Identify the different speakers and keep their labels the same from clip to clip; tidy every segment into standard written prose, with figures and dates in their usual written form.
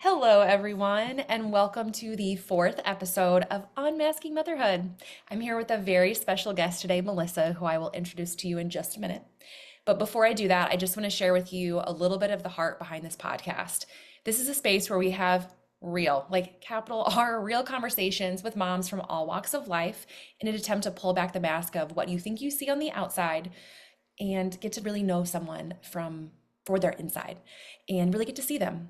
Speaker 1: Hello, everyone, and welcome to the fourth episode of Unmasking Motherhood. I'm here with a very special guest today, Melissa, who I will introduce to you in just a minute. But before I do that, I just want to share with you a little bit of the heart behind this podcast. This is a space where we have real, like capital R, real conversations with moms from all walks of life in an attempt to pull back the mask of what you think you see on the outside and get to really know someone from for their inside and really get to see them.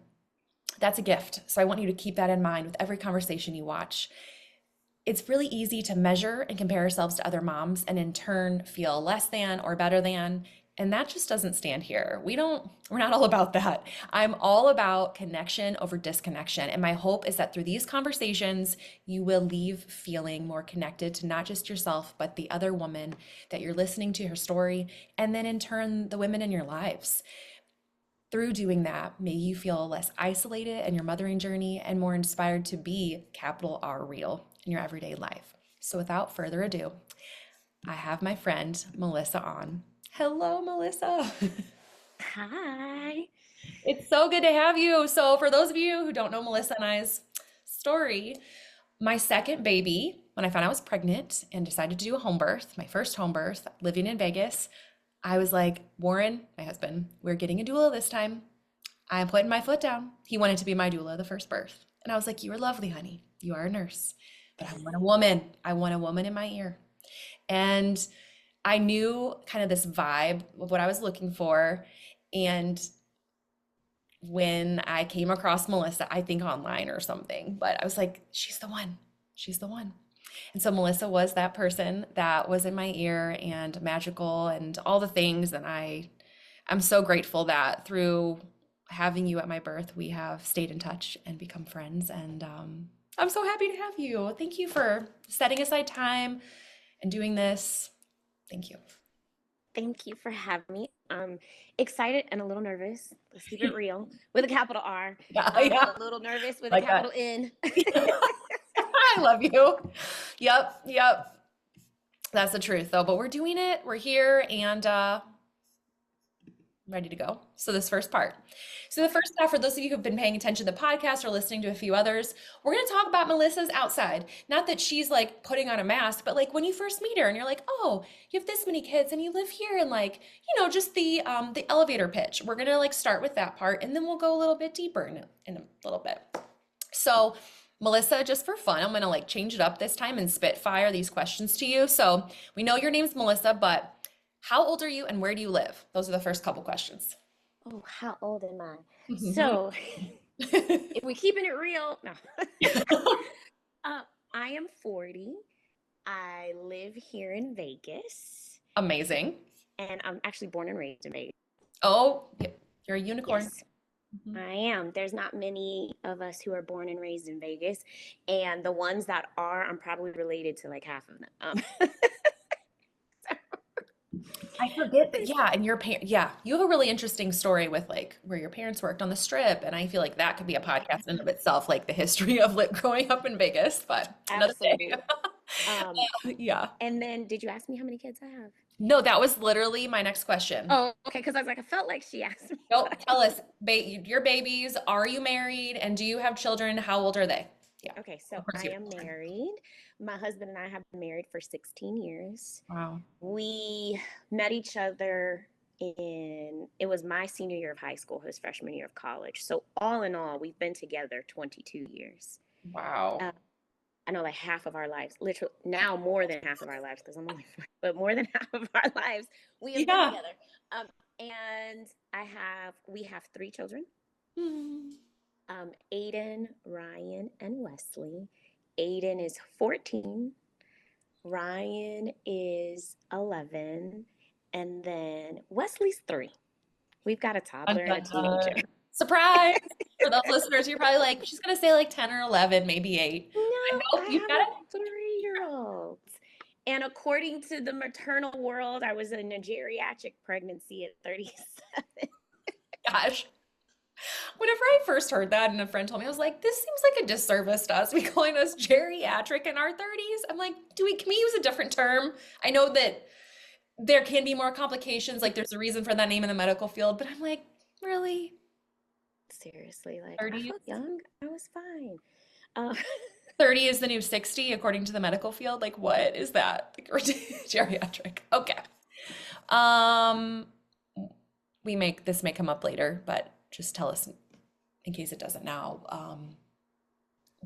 Speaker 1: That's a gift. So I want you to keep that in mind with every conversation you watch. It's really easy to measure and compare ourselves to other moms and in turn feel less than or better than. And that just doesn't stand here. We're not all about that. I'm all about connection over disconnection. And my hope is that through these conversations, you will leave feeling more connected to not just yourself, but the other woman that you're listening to her story, and then in turn, the women in your lives. Through doing that, may you feel less isolated in your mothering journey and more inspired to be capital R real in your everyday life. So without further ado, I have my friend Melissa on. Hello, Melissa.
Speaker 2: Hi.
Speaker 1: It's so good to have you. So for those of you who don't know Melissa and I's story, my second baby, when I found I was pregnant and decided to do a home birth, my first home birth, living in Vegas, I was like, Warren, my husband, we're getting a doula this time. I'm putting my foot down. He wanted to be my doula the first birth. And I was like, you are lovely, honey. You are a nurse. But I want a woman. I want a woman in my ear. And I knew kind of this vibe of what I was looking for. And when I came across Melissa, I think online or something, but I was like, she's the one. She's the one. And so Melissa was that person that was in my ear and magical and all the things. And I'm so grateful that through having you at my birth, we have stayed in touch and become friends. And I'm so happy to have you. Thank you for setting aside time and doing this. Thank you.
Speaker 2: Thank you for having me. I'm excited and a little nervous. Let's keep it real with a capital R.
Speaker 1: Yeah, yeah,
Speaker 2: A little nervous with a
Speaker 1: like that.
Speaker 2: capital N.
Speaker 1: I love you. Yep, yep. That's the truth though. But we're doing it. We're here and ready to go. So this first part. So the first half, for those of you who've been paying attention to the podcast or listening to a few others, we're going to talk about Melissa's outside. Not that she's like putting on a mask, but like when you first meet her and you're like, oh, you have this many kids and you live here, and like, just the elevator pitch. We're going to like start with that part and then we'll go a little bit deeper in a little bit. So Melissa, just for fun, I'm going to like change it up this time and spitfire these questions to you. So we know your name's Melissa, but how old are you and where do you live? Those are the first couple questions.
Speaker 2: Oh, how old am I?
Speaker 1: Mhm.
Speaker 2: So, if we're keeping it real, no. I am 40. I live here in Vegas,
Speaker 1: Amazing.
Speaker 2: and I'm actually born and raised in Vegas.
Speaker 1: Oh, you're a unicorn.
Speaker 2: Yes.
Speaker 1: Mhm.
Speaker 2: I am. There's not many of us who are born and raised in Vegas, and the ones that are, I'm probably related to like half of them.
Speaker 1: I forget that. Yeah, and your parent. Yeah, you have a really interesting story with like where your parents worked on the strip, and I feel like that could be a podcast in and of itself, like the history of growing up in Vegas. But another day.
Speaker 2: Absolutely. Um,
Speaker 1: Yeah.
Speaker 2: and then did you ask me how many kids I have?
Speaker 1: No, that was literally my next question.
Speaker 2: Oh, okay. Because I was like, I felt like she asked me.
Speaker 1: Nope. Tell us, your babies. Are you married, and do you have children? How old are they? Yeah.
Speaker 2: Okay, so
Speaker 1: Of course
Speaker 2: I
Speaker 1: you.
Speaker 2: am married. My husband and I have been married for 16 years.
Speaker 1: Wow.
Speaker 2: We met each other it was my senior year of high school, his freshman year of college. So all in all, we've been together 22 years.
Speaker 1: Wow.
Speaker 2: Uh, I know like half of our lives, literally now more than half of our lives, because I'm only 4, but more than half of our lives we have been
Speaker 1: Yeah.
Speaker 2: together. And we have 3 children.
Speaker 1: Hmm.
Speaker 2: Aiden, Ryan, and Wesley. Aiden is 14. Ryan is 11. And then Wesley's 3. We've got a
Speaker 1: Dun,
Speaker 2: toddler and a
Speaker 1: dun,
Speaker 2: teenager.
Speaker 1: dun. Surprise! For those listeners, you're probably like, she's gonna say like 10 or 11, maybe 8. But
Speaker 2: No,
Speaker 1: nope,
Speaker 2: I
Speaker 1: you've
Speaker 2: have
Speaker 1: got
Speaker 2: a
Speaker 1: it.
Speaker 2: 3-year-old. And according to the maternal world, I was in a geriatric pregnancy at 37.
Speaker 1: Gosh. Whenever I first heard that and a friend told me, I was like, this seems like a disservice to us, be calling us geriatric in our 30s. I'm like, can we use a different term? I know that there can be more complications, like there's a reason for that name in the medical field, but I'm like, really?
Speaker 2: seriously. Like, I
Speaker 1: 30,
Speaker 2: felt young. I was fine. Um,
Speaker 1: 30 is the new 60 according to the medical field. Like, what is that? Like, or geriatric. Okay. Um, we make this may come up later, but just tell us in case it doesn't now.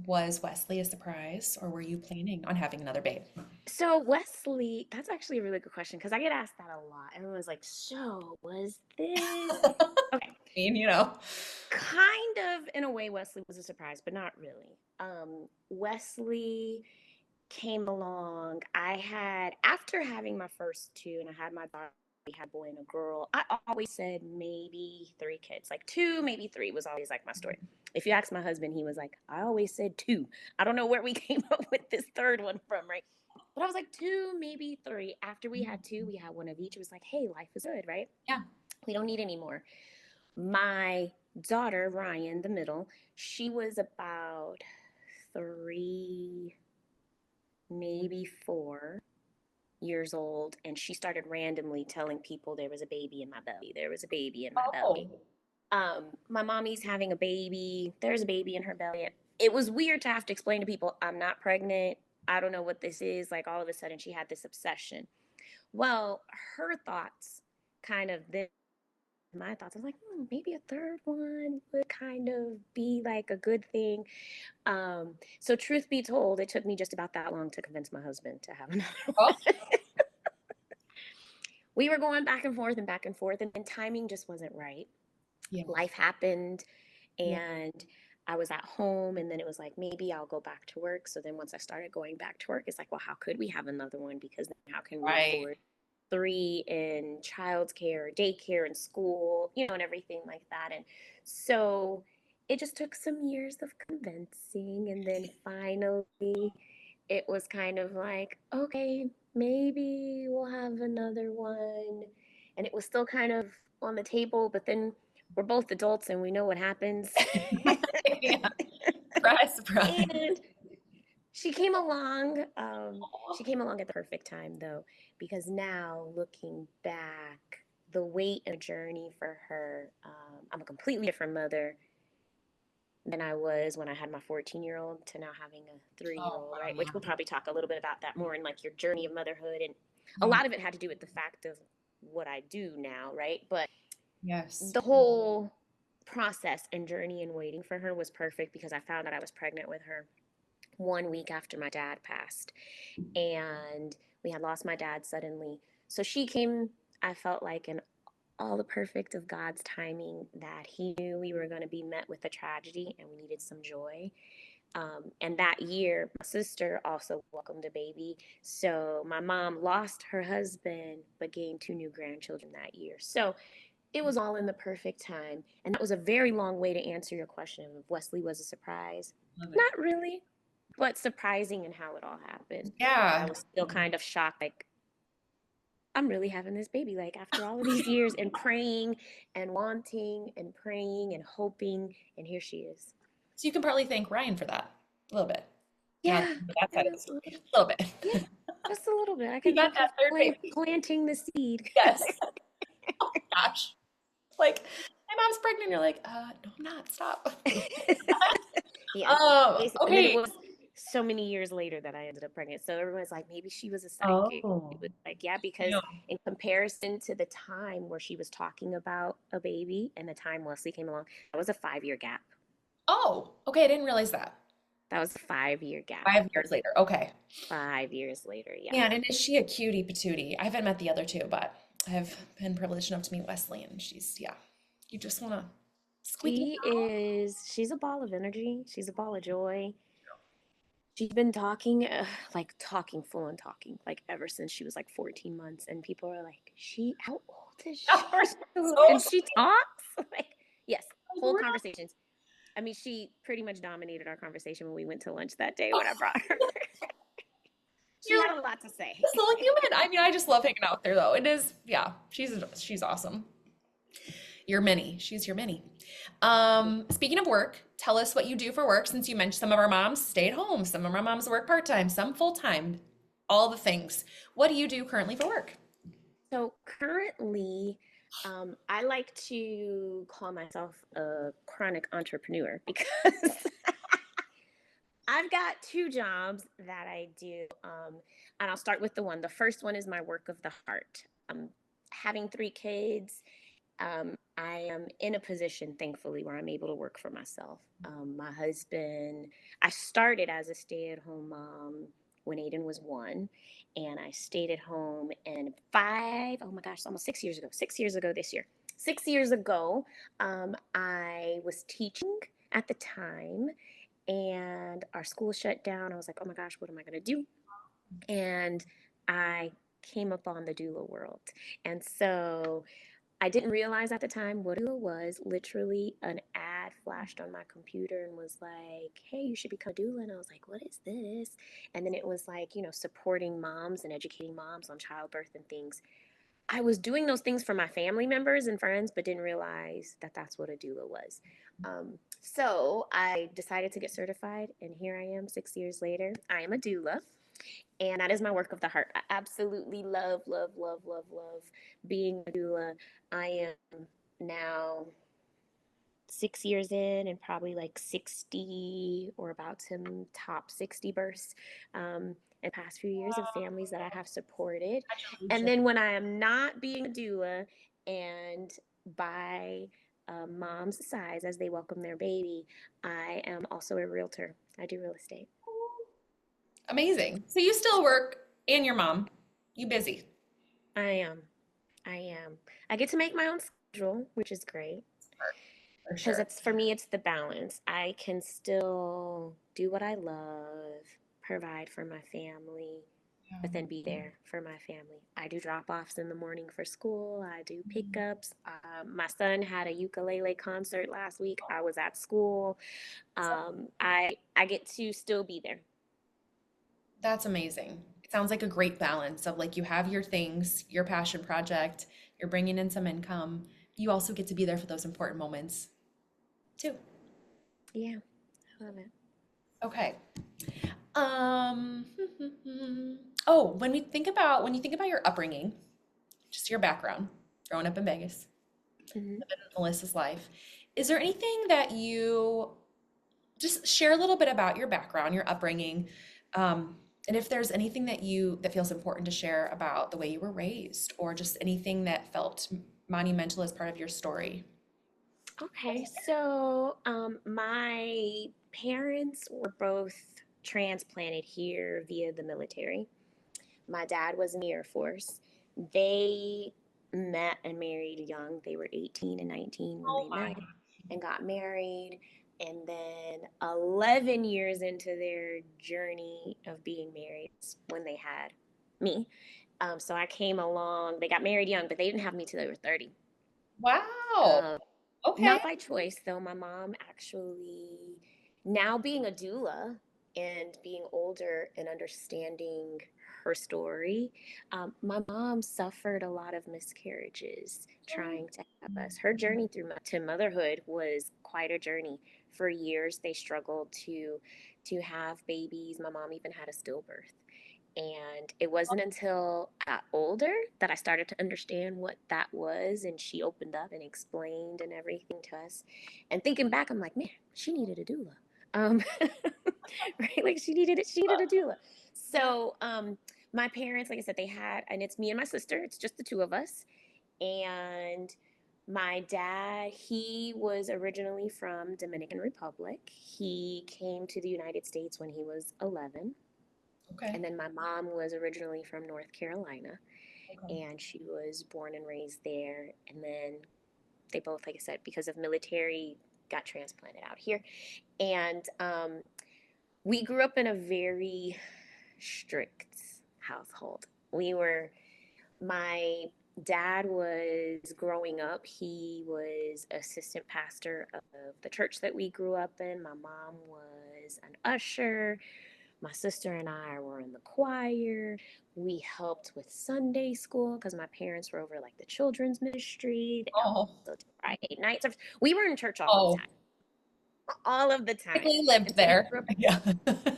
Speaker 1: Was Wesley a surprise, or were you planning on having another babe?
Speaker 2: so Wesley, that's actually a really good question because I get asked that a lot. Everyone's like, so was this? Okay.
Speaker 1: I mean, you know.
Speaker 2: Kind of in a way, Wesley was a surprise, but not really. Wesley came along. I had, after having my first two, and I had my daughter, we had a boy and a girl. I always said maybe three kids, like two, maybe three was always like my story. If you ask my husband, he was like, I always said two. I don't know where we came up with this third one from, right? But I was like, two, maybe three. After we had two, we had one of each. It was like, hey, life is good, right?
Speaker 1: Yeah.
Speaker 2: We don't need any more. My daughter, Ryan, the middle, she was about three, maybe 4 years old, and she started randomly telling people there was a baby in my belly. There was a baby in my belly.
Speaker 1: Oh,
Speaker 2: My mommy's having a baby. There's a baby in her belly. It was weird to have to explain to people, I'm not pregnant. I don't know what this is. Like all of a sudden, she had this obsession. Well, her thoughts kind of then my thoughts. I was like, maybe a third one would kind of be like a good thing. So truth be told, it took me just about that long to convince my husband to have another
Speaker 1: oh,
Speaker 2: one. We were going back and forth, and then timing just wasn't right.
Speaker 1: yeah,
Speaker 2: Life happened,
Speaker 1: yeah,
Speaker 2: and I was at home, and then it was like, maybe I'll go back to work. So then once I started going back to work, it's like, well, how could we have another one? Because then how can we
Speaker 1: right.
Speaker 2: afford three in childcare, daycare, and school, and everything like that. And so it just took some years of convincing. And then finally, it was kind of like, okay, maybe we'll have another one. And it was still kind of on the table, but then we're both adults and we know what happens.
Speaker 1: Yeah. Surprise, surprise.
Speaker 2: And she came along. She came along at the perfect time, though, because now looking back, the wait and journey for her, I'm a completely different mother than I was when I had my 14-year-old to now having a three-year
Speaker 1: Oh,
Speaker 2: old,
Speaker 1: wow,
Speaker 2: right? Which we'll
Speaker 1: yeah.
Speaker 2: probably talk a little bit about that more in like your journey of motherhood. And a
Speaker 1: Yeah.
Speaker 2: lot of it had to do with the fact of what I do now, right? But
Speaker 1: Yes.
Speaker 2: the whole process and journey and waiting for her was perfect because I found that I was pregnant with her 1 week after my dad passed. And we had lost my dad suddenly. So she came, I felt like, in all the perfect of God's timing that He knew we were going to be met with a tragedy and we needed some joy. And that year, my sister also welcomed a baby. So my mom lost her husband, but gained two new grandchildren that year. So it was all in the perfect time. And that was a very long way to answer your question of if Wesley was a surprise.
Speaker 1: Love it.
Speaker 2: Not really, but surprising in how it all happened. But I
Speaker 1: Yeah.
Speaker 2: was still kind of shocked, like, I'm really having this baby, like, after all of these years and praying and wanting and praying and hoping, and here she is.
Speaker 1: So you can partly thank Ryan for that a little bit. Now
Speaker 2: Yeah,
Speaker 1: that side
Speaker 2: kind
Speaker 1: of the
Speaker 2: of,
Speaker 1: story, a little
Speaker 2: yeah,
Speaker 1: bit.
Speaker 2: just a little bit. I
Speaker 1: You
Speaker 2: can
Speaker 1: got
Speaker 2: thank him
Speaker 1: that third
Speaker 2: for
Speaker 1: baby.
Speaker 2: planting the seed.
Speaker 1: Yes. Oh gosh. Like, my mom's pregnant. You're like, no, I'm not. Stop.
Speaker 2: Yeah, basically. And then it
Speaker 1: Okay.
Speaker 2: was so many years later that I ended up pregnant. So everyone's like, maybe she was a psychic. It
Speaker 1: Oh,
Speaker 2: was like, yeah, because
Speaker 1: yeah.
Speaker 2: in comparison to the time where she was talking about a baby and the time Wesley came along, that was a 5 year gap.
Speaker 1: Oh, okay. I didn't realize that.
Speaker 2: That was a 5 year gap.
Speaker 1: 5 years later. Okay.
Speaker 2: 5 years later, yeah.
Speaker 1: Man, and is she a cutie patootie? I haven't met the other two, but I've been privileged enough to meet Wesley, and she's, yeah, you just want to squeak it out.
Speaker 2: She's a ball of energy. She's a ball of joy. She's been talking, like talking, full on talking, like ever since she was like 14 months. And people are like, how old is she?
Speaker 1: Are
Speaker 2: And
Speaker 1: so
Speaker 2: she talks? Like, yes, whole
Speaker 1: real.
Speaker 2: conversations. I mean, she pretty much dominated our conversation when we went to lunch that day when I brought her. She
Speaker 1: You're like
Speaker 2: had a lot to say.
Speaker 1: this little human. I mean, I just love hanging out there, though. It is, yeah, she's awesome. Your mini. She's your mini. Speaking of work, tell us what you do for work since you mentioned some of our moms stay at home, some of our moms work part-time, some full-time, all the things. What do you do currently for work?
Speaker 2: So currently, I like to call myself a chronic entrepreneur because I've got two jobs that I do. And I'll start with the one. The first one is my work of the heart. Having three kids, I am in a position, thankfully, where I'm able to work for myself. My husband, I started as a stay at home mom when Aiden was one, and I stayed at home. And oh my gosh, almost 6 years ago, 6 years ago this year, 6 years ago, I was teaching at the time, and our school shut down. I was like, oh my gosh, what am I going to do? And I came up on the doula world. And so I didn't realize at the time what it was. Literally, an ad flashed on my computer and was like, hey, you should become a doula. And I was like, what is this? And then it was like, supporting moms and educating moms on childbirth and things. I was doing those things for my family members and friends, but didn't realize that that's what a doula was. So I decided to get certified, and here I am 6 years later. I am a doula, and that is my work of the heart. I absolutely love, love, love, love, love being a doula. I am now 6 years in and probably like 60 or about to top 60 births in the past few years of families that I have supported. And
Speaker 1: Congratulations.
Speaker 2: then when I am not being a doula and by mom's size as they welcome their baby, I am also a realtor. I do real estate.
Speaker 1: Amazing. So you still work and your mom. You busy.
Speaker 2: I am. I am. I get to make my own schedule, which is great.
Speaker 1: For
Speaker 2: Because
Speaker 1: sure.
Speaker 2: it's for me, it's the balance. I can still do what I love, provide for my family, but then be there for my family. I do drop offs in the morning for school. I do pickups. My son had a ukulele concert last week. I was at school. I get to still be there.
Speaker 1: That's amazing. It sounds like a great balance of like you have your things, your passion project, you're bringing in some income. You also get to be there for those important moments too.
Speaker 2: Yeah, I love it.
Speaker 1: Okay. Um, oh, when you think about your upbringing, just your background, growing up in Vegas,
Speaker 2: Hmm.
Speaker 1: living Melissa's life, is there anything that you just share a little bit about your background, your upbringing, um, and if there's anything that feels important to share about the way you were raised, or just anything that felt monumental as part of your story.
Speaker 2: Okay, so my parents were both transplanted here via the military. My dad was in the Air Force. They met and married young. They were 18 and 19 when
Speaker 1: Oh
Speaker 2: they
Speaker 1: my.
Speaker 2: met and got married. And then 11 years into their journey of being married when they had me. So I came along. They got married young, but they didn't have me till they were 30.
Speaker 1: Wow.
Speaker 2: Um,
Speaker 1: Okay.
Speaker 2: Not by choice, though. My mom actually, now being a doula and being older and understanding her story, my mom suffered a lot of miscarriages trying to have us. Her journey to motherhood was quite a journey. For years, they struggled to have babies. My mom even had a stillbirth. And it wasn't until I got older that I started to understand what that was. And she opened up and explained and everything to us. And thinking back, I'm like, man, she needed a doula. Um, right? Like she needed a doula. So, my parents, like I said, they had, and it's me and my sister, it's just the two of us. And my dad, he was originally from Dominican Republic. He came to the United States when he was 11.
Speaker 1: Okay.
Speaker 2: And then my mom was originally from North Carolina,
Speaker 1: Okay.
Speaker 2: and she was born and raised there. And then they both, like I said, because of military, got transplanted out here. And we grew up in a very strict household. My dad was growing up, he was assistant pastor of the church that we grew up in. My mom was an usher. My sister and I were in the choir. We helped with Sunday school because my parents were over like the children's ministry. They
Speaker 1: Oh.
Speaker 2: also did Friday night service. We were in church all of the
Speaker 1: Oh.
Speaker 2: time, all of the time.
Speaker 1: Basically lived
Speaker 2: And so we
Speaker 1: there.
Speaker 2: grew up,
Speaker 1: Yeah.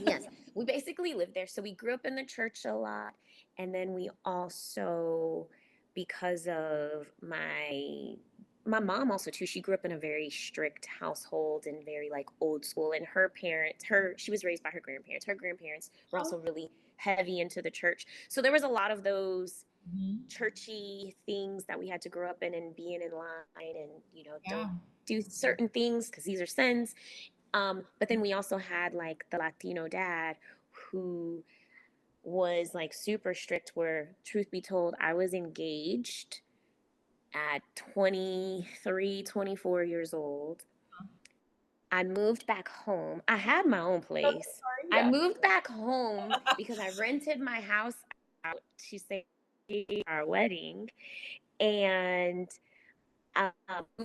Speaker 2: yes, we basically lived there. So we grew up in the church a lot. And then we also because of my mom also too. She grew up in a very strict household and very like old school, and her parents, her she was raised by her grandparents. Her grandparents were
Speaker 1: Oh,
Speaker 2: also really heavy into the church, so there was a lot of those
Speaker 1: mhm.
Speaker 2: churchy things that we had to grow up in, and being in line, and don't
Speaker 1: Yeah.
Speaker 2: do certain things because these are sins. But then we also had like the Latino dad who was like super strict, where truth be told, I was engaged at 23, 24 years old. I moved back home. I had my own
Speaker 1: I'm so
Speaker 2: place.
Speaker 1: sorry.
Speaker 2: I
Speaker 1: Yeah.
Speaker 2: moved back home because I rented my house out to say our wedding, and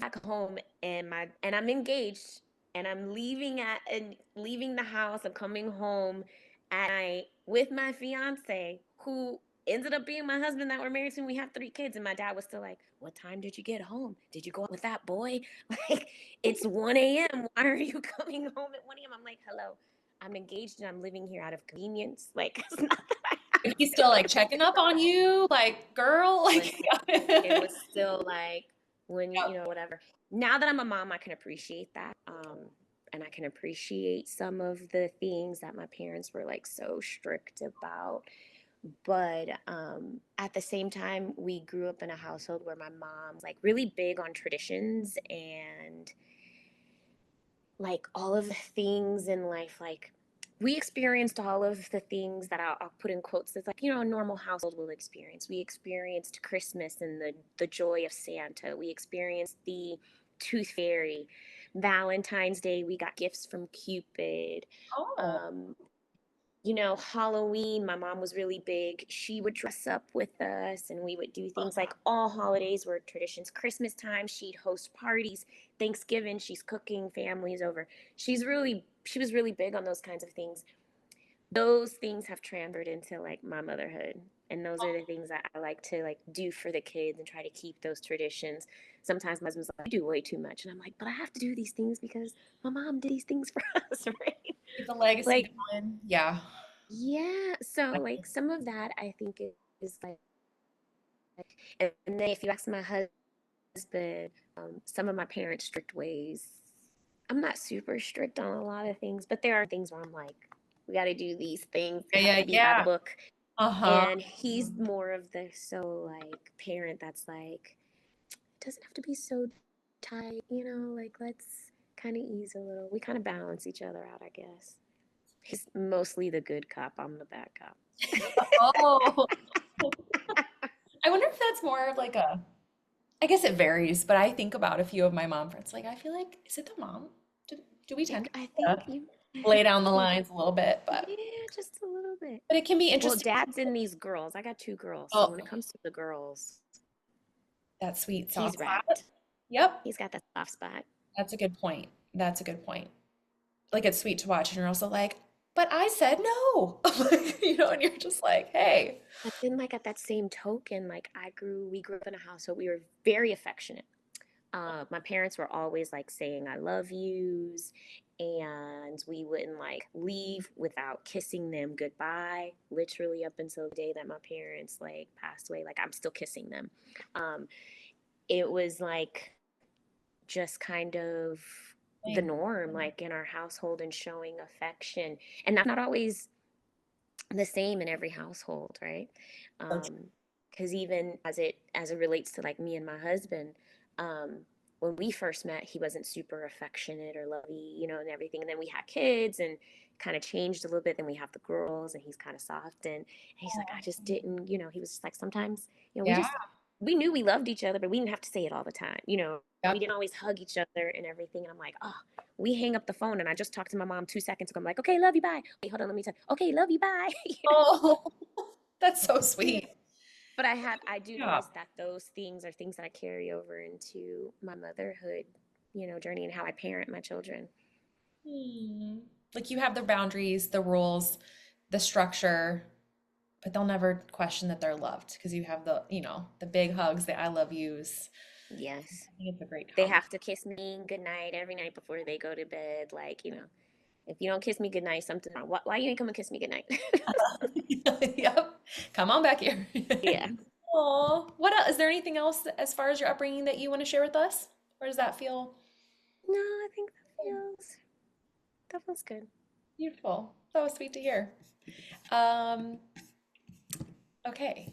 Speaker 2: back home, and I'm engaged, and I'm leaving the house. I'm coming home at night with my fiance, who ended up being my husband that we're married to. And we have 3 kids, and my dad was still like, "What time did you get home? Did you go out with that boy? Like, it's 1 a.m. Why are you coming home at 1 a.m.?" I'm like, "Hello, I'm engaged and I'm living here out of convenience. Like, it's not that I
Speaker 1: And
Speaker 2: have
Speaker 1: he's
Speaker 2: to."
Speaker 1: still like checking up on you, like, girl, like,
Speaker 2: Listen, it
Speaker 1: yeah.
Speaker 2: was still like, when whatever. Now that I'm a mom, I can appreciate that, and I can appreciate some of the things that my parents were like so strict about. But at the same time, we grew up in a household where my mom's like really big on traditions, and like all of the things in life, like we experienced all of the things that I'll put in quotes that's like, a normal household will experience. We experienced Christmas and the joy of Santa. We experienced the tooth fairy. Valentine's Day, we got gifts from Cupid.
Speaker 1: Oh,
Speaker 2: um, Halloween, my mom was really big. She would dress up with us, and we would do things like all holidays were traditions. Christmas time, she'd host parties. Thanksgiving, she's cooking families over. She was really big on those kinds of things. Those things have transferred into like my motherhood. And those are the things that I like to like do for the kids and try to keep those traditions. Sometimes my husband's like, "You do way too much." And I'm like, "But I have to do these things because my mom did these things for us," right?
Speaker 1: keep the legacy
Speaker 2: Like,
Speaker 1: going. Yeah.
Speaker 2: yeah, so like some of that I think is like, and then if you ask my husband, some of my parents' strict ways, I'm not super strict on a lot of things, but there are things where I'm like, we got to do these things. They
Speaker 1: Yeah,
Speaker 2: have
Speaker 1: yeah,
Speaker 2: to be by the
Speaker 1: yeah.
Speaker 2: book.
Speaker 1: Uh-huh.
Speaker 2: And he's more of the like parent that's like, it doesn't have to be so tight, like let's kind of ease a little. We kind of balance each other out, I guess. He's mostly the good cop. I'm the bad cop.
Speaker 1: Oh. I wonder if that's more of like a, I guess it varies, but I think about a few of my mom friends. Like, I feel like, is it the mom? Do, do we tend
Speaker 2: I
Speaker 1: to
Speaker 2: think you,
Speaker 1: lay down the
Speaker 2: yeah,
Speaker 1: lines a little bit?
Speaker 2: just a little bit.
Speaker 1: But it can be
Speaker 2: Well,
Speaker 1: interesting.
Speaker 2: dad's in these girls. I got 2 girls. So
Speaker 1: Oh,
Speaker 2: when it comes to the girls,
Speaker 1: that sweet
Speaker 2: he's
Speaker 1: soft spot.
Speaker 2: wrapped.
Speaker 1: Yep,
Speaker 2: He's got that soft spot.
Speaker 1: that's a good point. That's a good point. Like it's sweet to watch, and you're also like, but I said no. And you're just like, hey.
Speaker 2: But then, like, at that same token, like, we grew up in a household, we were very affectionate. My parents were always like saying "I love yous," and we wouldn't like leave without kissing them goodbye. Literally up until the day that my parents like passed away, like I'm still kissing them. Um, it was like just kind of the
Speaker 1: Same.
Speaker 2: norm, like in our household, and showing affection, and that's not always the same in every household, right?
Speaker 1: So true.
Speaker 2: Because even as it relates to like me and my husband, um, when we first met, he wasn't super affectionate or lovey, and everything. And then we had kids and kind of changed a little bit. Then we have the girls, and he's kind of soft, and he's like, I just didn't, he was just like, sometimes,
Speaker 1: Yeah.
Speaker 2: we knew we loved each other, but we didn't have to say it all the time. We
Speaker 1: Yep.
Speaker 2: didn't always hug each other and everything. And I'm like, oh, we hang up the phone, and I just talked to my mom 2 seconds ago. I'm like, okay, love you, bye. Wait, hold on, let me tell. Okay, love you, bye.
Speaker 1: Oh, that's so
Speaker 2: Yeah.
Speaker 1: sweet.
Speaker 2: But I do
Speaker 1: Yeah.
Speaker 2: notice that those things are things that I carry over into my motherhood, journey, and how I parent my children.
Speaker 1: Hmm. Like you have the boundaries, the rules, the structure, but they'll never question that they're loved because you have the big hugs, the I love yous.
Speaker 2: Yes.
Speaker 1: I think it's a great
Speaker 2: They
Speaker 1: combo.
Speaker 2: have to kiss me goodnight every night before they go to bed. Like, if you don't kiss me goodnight, something wrong. Why you ain't come and kiss me goodnight?
Speaker 1: Yep. Come on back here.
Speaker 2: Yeah.
Speaker 1: Oh, is there anything else as far as your upbringing that you want to share with us? Or does that feel
Speaker 2: No, I think that feels good.
Speaker 1: beautiful? That was sweet to hear. Um, okay.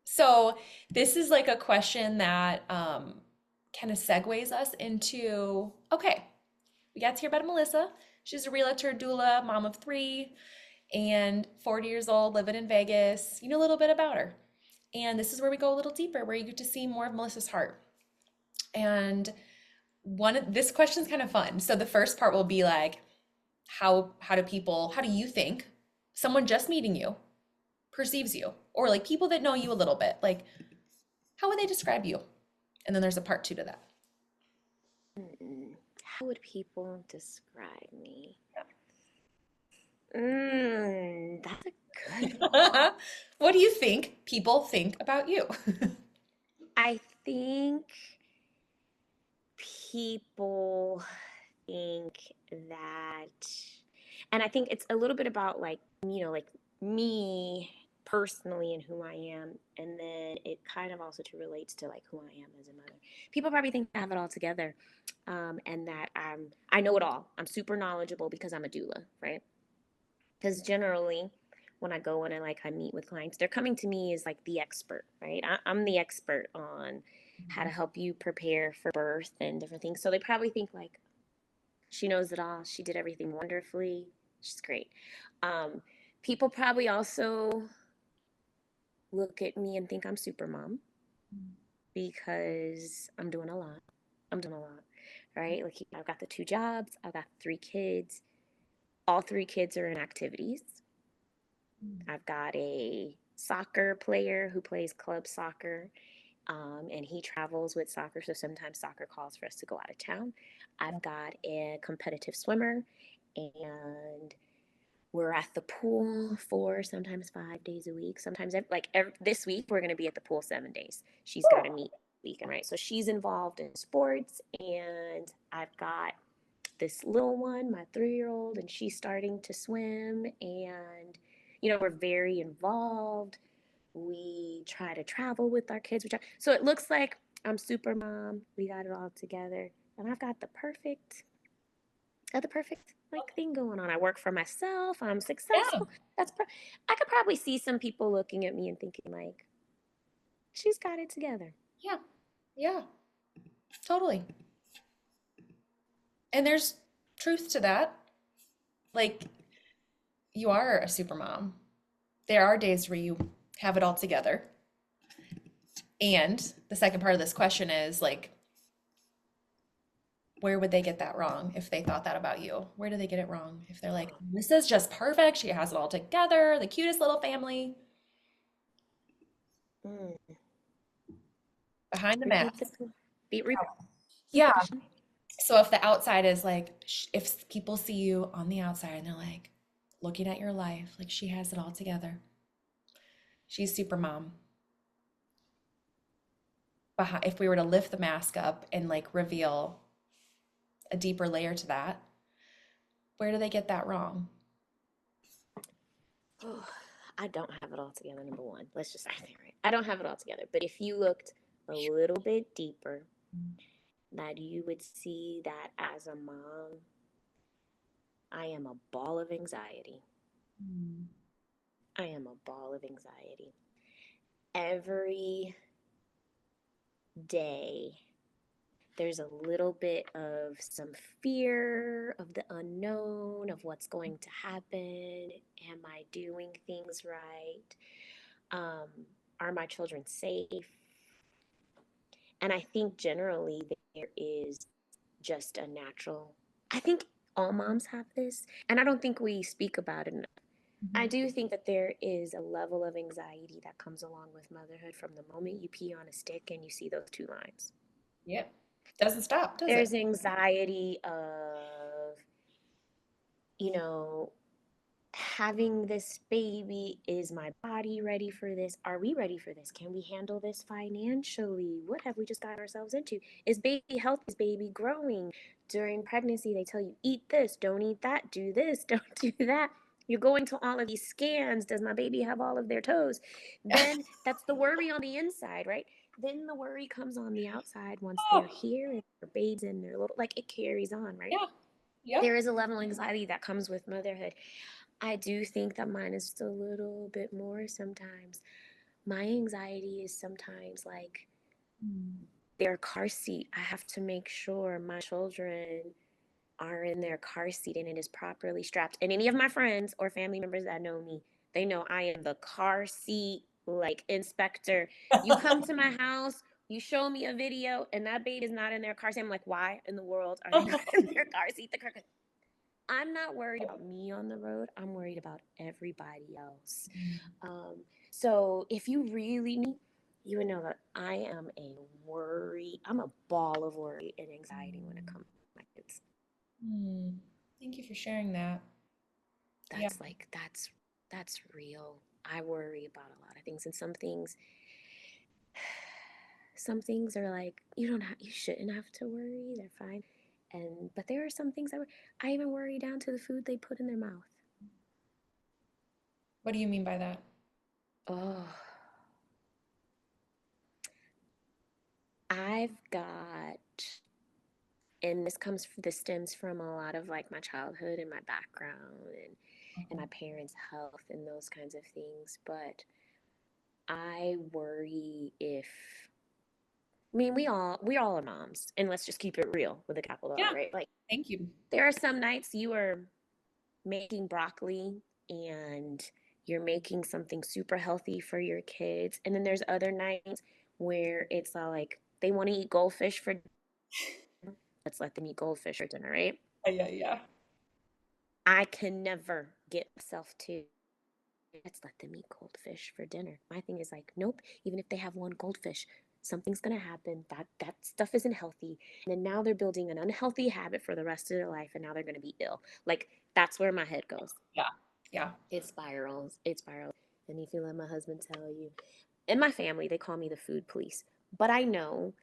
Speaker 1: So this is like a question that kind of segues us into, okay, we got to hear about Melissa. She's a realtor, doula, mom of three, and 40 years old, living in Vegas. You know a little bit about her. And this is where we go a little deeper, where you get to see more of Melissa's heart. And this question's kind of fun. So the first part will be like, how do you think someone just meeting you perceives you? Or like people that know you a little bit, like how would they describe you? And then there's a part two to that.
Speaker 2: How would people describe me? That's a good one.
Speaker 1: What do you think people think about you?
Speaker 2: I think people think that, and I think it's a little bit about like, like me personally and who I am, and then it kind of also relates to like who I am as a mother. People probably think I have it all together, and that I know it all. I'm super knowledgeable because I'm a doula, right? Because generally when I go in and like I meet with clients, they're coming to me as like the expert, right? I'm the expert on how to help you prepare for birth and different things. So they probably think like she knows it all. She did everything wonderfully. She's great. Um, People probably also look at me and think I'm super mom because I'm doing a lot. I'm doing a lot, right? Like I've got the two jobs. I've got three kids. All three kids are in activities. I've got a soccer player who plays club soccer, and he travels with soccer. So sometimes soccer calls for us to go out of town. I've got a competitive swimmer, and we're at the pool 4, sometimes 5 days a week. Sometimes, this week, we're going to be at the pool 7 days. She's got to meet weekend, right? So she's involved in sports, and I've got this little one, my 3-year-old, and she's starting to swim. And, we're very involved. We try to travel with our kids. So it looks like I'm super mom. We got it all together. And I've got the perfect like thing going on. I work for myself. I'm
Speaker 1: Yeah,
Speaker 2: successful. I could probably see some people looking at me and thinking like, she's got it together.
Speaker 1: yeah, yeah, totally. And there's truth to that. Like, you are a super mom. There are days where you have it all together. And the second part of this question is like, where would they get that wrong if they thought that about you? Where do they get it wrong? If they're like, this is just perfect, she has it all together, the cutest little family
Speaker 2: Mm.
Speaker 1: behind the
Speaker 2: Repeat
Speaker 1: mask.
Speaker 2: the repeat
Speaker 1: Yeah.
Speaker 2: the question.
Speaker 1: So if the outside is like, if people see you on the outside and they're like, looking at your life, like she has it all together. She's super mom. Behind, if we were to lift the mask up and like reveal a deeper layer to that, where do they get that wrong?
Speaker 2: Oh, I don't have it all together. Number one, let's just say that right. I don't have it all together. But if you looked a little bit deeper, that you would see that as a mom, I am a ball of anxiety.
Speaker 1: Mm.
Speaker 2: I am a ball of anxiety. Every day, there's a little bit of some fear of the unknown, of what's going to happen. Am I doing things right? Um, are my children safe? And I think generally there is just a natural, I think all moms have this, and I don't think we speak about it enough. I
Speaker 1: Mhm.
Speaker 2: do think that there is a level of anxiety that comes along with motherhood from the moment you pee on a stick and you see those two lines.
Speaker 1: Yep. Doesn't stop, does it?
Speaker 2: There's anxiety of, you know, having this baby. Is my body ready for this? Are we ready for this? Can we handle this financially? What have we just got ourselves into? Is baby healthy? Is baby growing? During pregnancy, they tell you eat this, don't eat that, do this, don't do that. You're going to all of these scans. Does my baby have all of their toes? Then that's the worry on the inside, right? Then the worry comes on the outside once they're
Speaker 1: Oh,
Speaker 2: here and their babes and their little, like it carries on, right?
Speaker 1: yeah. Yep.
Speaker 2: There is a level of anxiety that comes with motherhood. I do think that mine is just a little bit more sometimes. My anxiety is sometimes like
Speaker 1: Mm.
Speaker 2: their car seat. I have to make sure my children are in their car seat and it is properly strapped. And any of my friends or family members that know me, they know I am the car seat like inspector. You come to my house, you show me a video, and that baby is not in their car seat. I'm like, why in the world are they not in their car seat? I'm not worried about me on the road. I'm worried about everybody else. Um, so if you really knew, you would know that I am a worry. I'm a ball of worry and anxiety when it comes to my kids.
Speaker 1: Mm. Thank you for sharing that. Yeah.
Speaker 2: That's like that's real. I worry about a lot of things, and some things are like you shouldn't have to worry. They're fine. And but there are some things I even worry down to the food they put in their mouth.
Speaker 1: What do you mean by that?
Speaker 2: Oh, I've got, and this stems from a lot of like my childhood and my background and my parents' health and those kinds of things. But I worry if I mean we all are moms, and let's just keep it real with a capital R,
Speaker 1: Yeah.
Speaker 2: right? Like
Speaker 1: Thank you.
Speaker 2: there are some nights you are making broccoli and you're making something super healthy for your kids, and then there's other nights where it's like they want to eat goldfish for let's let them eat goldfish for dinner, right?
Speaker 1: Yeah, yeah.
Speaker 2: I can never get myself to let's let them eat goldfish for dinner. My thing is like, nope, even if they have one goldfish, something's gonna happen. That stuff isn't healthy. And then now they're building an unhealthy habit for the rest of their life and now they're gonna be ill. Like that's where my head goes.
Speaker 1: Yeah. Yeah.
Speaker 2: It spirals. It spirals. And if you let my husband tell you, and my family, they call me the food police. But I know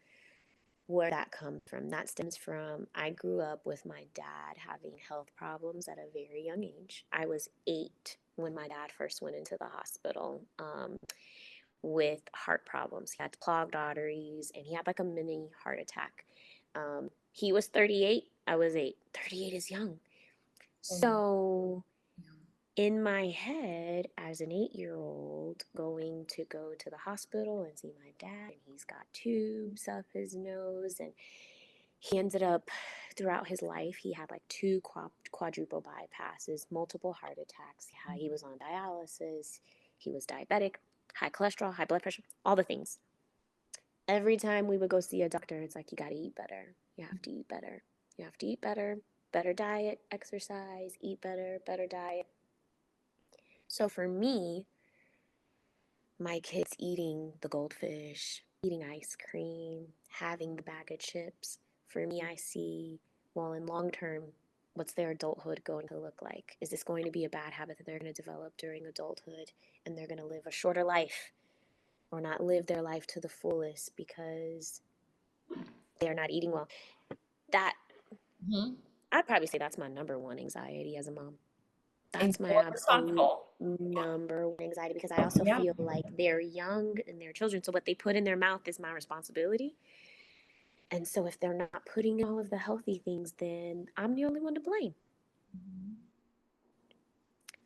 Speaker 2: where that comes from. That stems from I grew up with my dad having health problems at a very young age. I was 8 when my dad first went into the hospital with heart problems. He had clogged arteries and he had like a mini heart attack. He was 38, I was 8. 38 is young.
Speaker 1: Oh,
Speaker 2: So in my head as an 8-year old going to go to the hospital and see my dad, and he's got tubes up his nose, and he ended up throughout his life he had like two quadruple bypasses, multiple heart attacks. Yeah, he was on dialysis, he was diabetic, high cholesterol, high blood pressure, all the things. Every time we would go see a doctor, it's like, you got to eat better, you have to eat better, you have to eat better, better diet, exercise, eat better, better diet. So for me, my kids eating the goldfish, eating ice cream, having the bag of chips, for me, I see, well, in long term, what's their adulthood going to look like? Is this going to be a bad habit that they're going to develop during adulthood and they're going to live a shorter life or not live their life to the fullest because they're not eating well? That,
Speaker 1: hmm.
Speaker 2: I'd probably say that's my number one anxiety as a mom.
Speaker 1: And
Speaker 2: That's my
Speaker 1: you're
Speaker 2: absolute
Speaker 1: responsible.
Speaker 2: number one anxiety because I also
Speaker 1: Yeah.
Speaker 2: feel like they're young and they're children. So what they put in their mouth is my responsibility. And so if they're not putting in all of the healthy things, then I'm the only one to blame.
Speaker 1: Mhm.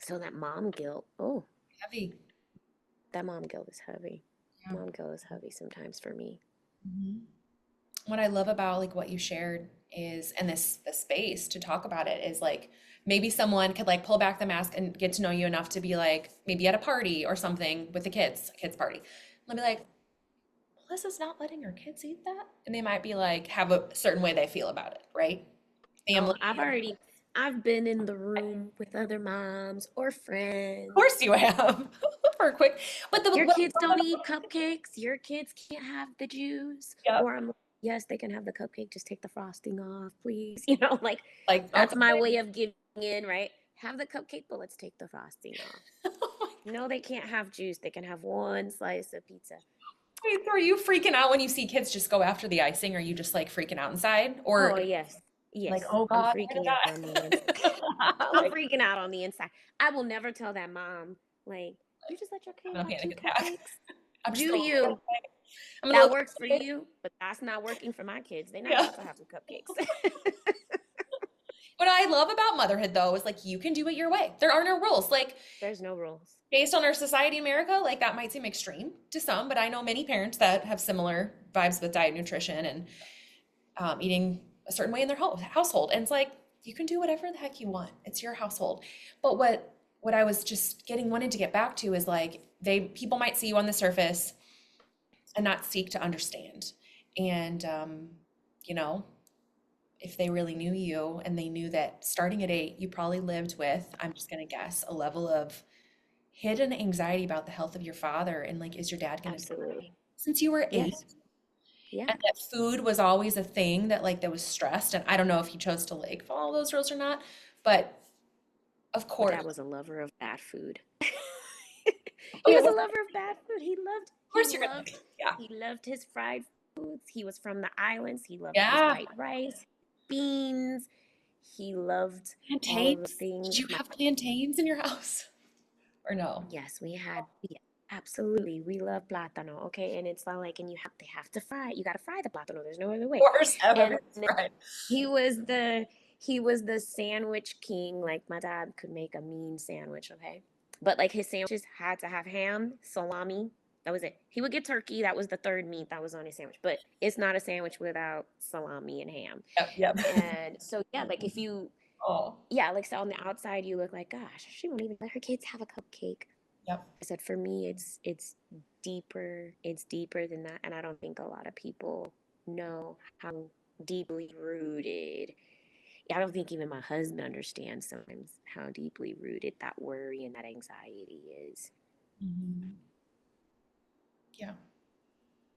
Speaker 2: So that mom guilt, oh,
Speaker 1: Heavy.
Speaker 2: that mom guilt is heavy.
Speaker 1: Yeah.
Speaker 2: Mom guilt is heavy sometimes for me.
Speaker 1: Mhm. What I love about like what you shared is, and this space to talk about it is like maybe someone could like pull back the mask and get to know you enough to be like maybe at a party or something with the kids, a kids party. They'll be like, Melissa's not letting her kids eat that, and they might be like have a certain way they feel about it, right? Family.
Speaker 2: Oh, I've been in the room with other moms or
Speaker 1: Of
Speaker 2: friends.
Speaker 1: course you have for a quick, but the
Speaker 2: Your
Speaker 1: what,
Speaker 2: kids don't eat cupcakes. Your kids can't have the juice.
Speaker 1: yeah,
Speaker 2: Or I'm like, yes, they can have the cupcake. Just take the frosting off, please. You know, like
Speaker 1: like
Speaker 2: that's
Speaker 1: okay.
Speaker 2: my way of giving in, right? Have the cupcake, but let's take the frosting off. No, they can't have juice. They can have one slice of pizza.
Speaker 1: Wait, so are you freaking out when you see kids just go after the icing? Are you just like freaking out inside?
Speaker 2: Oh,
Speaker 1: Or
Speaker 2: yes.
Speaker 1: Like,
Speaker 2: Yes,
Speaker 1: oh
Speaker 2: I'm
Speaker 1: God, I'm
Speaker 2: freaking out on the inside.
Speaker 1: gonna
Speaker 2: I'm
Speaker 1: die.
Speaker 2: freaking out on the inside. I will never tell that mom, like, you just let your kid
Speaker 1: I'm gonna
Speaker 2: have
Speaker 1: panic
Speaker 2: two
Speaker 1: attack.
Speaker 2: cupcakes.
Speaker 1: I'm just
Speaker 2: Do
Speaker 1: thinking,
Speaker 2: you?
Speaker 1: I'm gonna
Speaker 2: That
Speaker 1: look.
Speaker 2: works for you, but that's not working for my kids. They're not
Speaker 1: Yeah.
Speaker 2: about to have some cupcakes.
Speaker 1: What I love about motherhood though is like you can do it your way. There are no rules. Like
Speaker 2: There's no rules.
Speaker 1: based on our society in America, like that might seem extreme to some, but I know many parents that have similar vibes with diet, nutrition, and eating a certain way in their household. And it's like you can do whatever the heck you want. It's your household. But what I was just getting wanted to get back to is like people might see you on the surface and not seek to understand. And you know, if they really knew you and they knew that starting at 8, you probably lived with, I'm just gonna guess, a level of hidden anxiety about the health of your father and like, is your dad gonna die
Speaker 2: Absolutely.
Speaker 1: since you were 8?
Speaker 2: Yes. Yeah.
Speaker 1: And that food was always a thing that like that was stressed. And I don't know if he chose to like follow those rules or not, but of
Speaker 2: My
Speaker 1: course,
Speaker 2: dad was a lover of bad food.
Speaker 1: oh
Speaker 2: He
Speaker 1: yeah,
Speaker 2: was a
Speaker 1: of
Speaker 2: lover of bad food.
Speaker 1: course you're gonna, yeah,
Speaker 2: He loved his fried foods. He was from the islands. He loved his
Speaker 1: yeah.
Speaker 2: white rice, beans. He loved all of those
Speaker 1: Plantains. Did
Speaker 2: things.
Speaker 1: you have plantains in your house or no?
Speaker 2: Yes, we had, yeah, absolutely. We love plátano, okay? And it's not like, and they have to fry it. You got to fry the plátano. There's no other way.
Speaker 1: Of course,
Speaker 2: And
Speaker 1: everything's
Speaker 2: then
Speaker 1: right.
Speaker 2: he was the, he was the sandwich king. Like my dad could make a mean sandwich, okay? But like his sandwiches had to have ham, salami. That was it. He would get turkey. That was the third meat that was on his sandwich. But it's not a sandwich without salami and ham.
Speaker 1: Yep, yep.
Speaker 2: And so yeah, like if you,
Speaker 1: Oh,
Speaker 2: yeah, like so on the outside you look like, gosh, she won't even let her kids have a cupcake.
Speaker 1: yep.
Speaker 2: I said for me it's deeper. It's deeper than that, and I don't think a lot of people know how deeply rooted. I don't think even my husband understands sometimes how deeply rooted that worry and that anxiety is.
Speaker 1: Mhm. Yeah,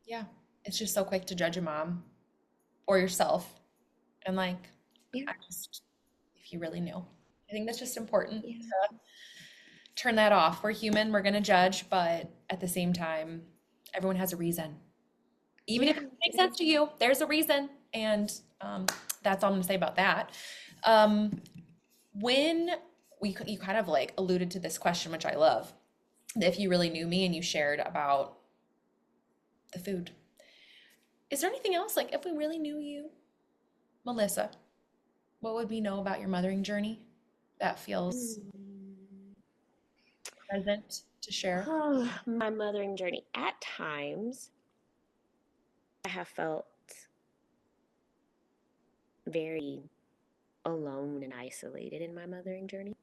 Speaker 1: yeah. It's just so quick to judge a mom or yourself. And like,
Speaker 2: Yeah,
Speaker 1: I just, if you really knew, I think that's just important
Speaker 2: yeah,
Speaker 1: to turn that off. We're human, we're gonna judge, but at the same time, everyone has a reason. Even if
Speaker 2: yeah,
Speaker 1: it doesn't make sense to you, there's a reason. And that's all I'm gonna say about that. Um, when you kind of like alluded to this question, which I love, if you really knew me and you shared about the food. Is there anything else? Like, if we really knew you, Melissa, what would we know about your mothering journey that feels
Speaker 2: Mm.
Speaker 1: present to share?
Speaker 2: Oh, my mothering journey. At times, I have felt very alone and isolated in my mothering journey.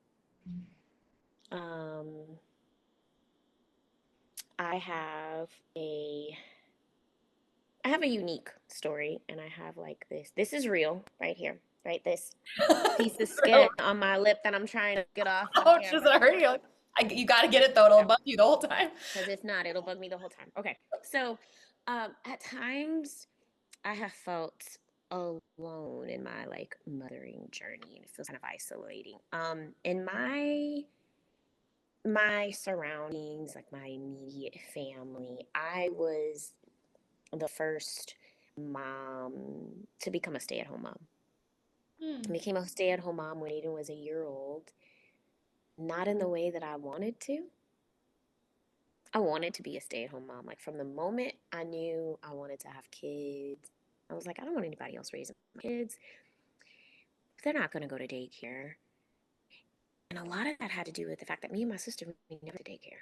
Speaker 2: Um, I have a I have a unique story, and I have like this. This is real right here, right? This piece of skin on my lip that I'm trying to get off on
Speaker 1: Ouch, does
Speaker 2: camera.
Speaker 1: it hurt you? You got to get it though. It'll bug you the whole time.
Speaker 2: Because if not, it'll bug me the whole time. Okay, so at times I have felt alone in my like mothering journey, and it feels kind of isolating. In my surroundings, like my immediate family, I was the first mom to become a stay-at-home mom. I
Speaker 1: Hmm.
Speaker 2: became a stay-at-home mom when Aiden was a year old, not in the way that I wanted to. I wanted to be a stay-at-home mom. Like from the moment I knew I wanted to have kids, I was like, I don't want anybody else raising my kids. They're not going to go to daycare. And a lot of that had to do with the fact that me and my sister, we never did daycare.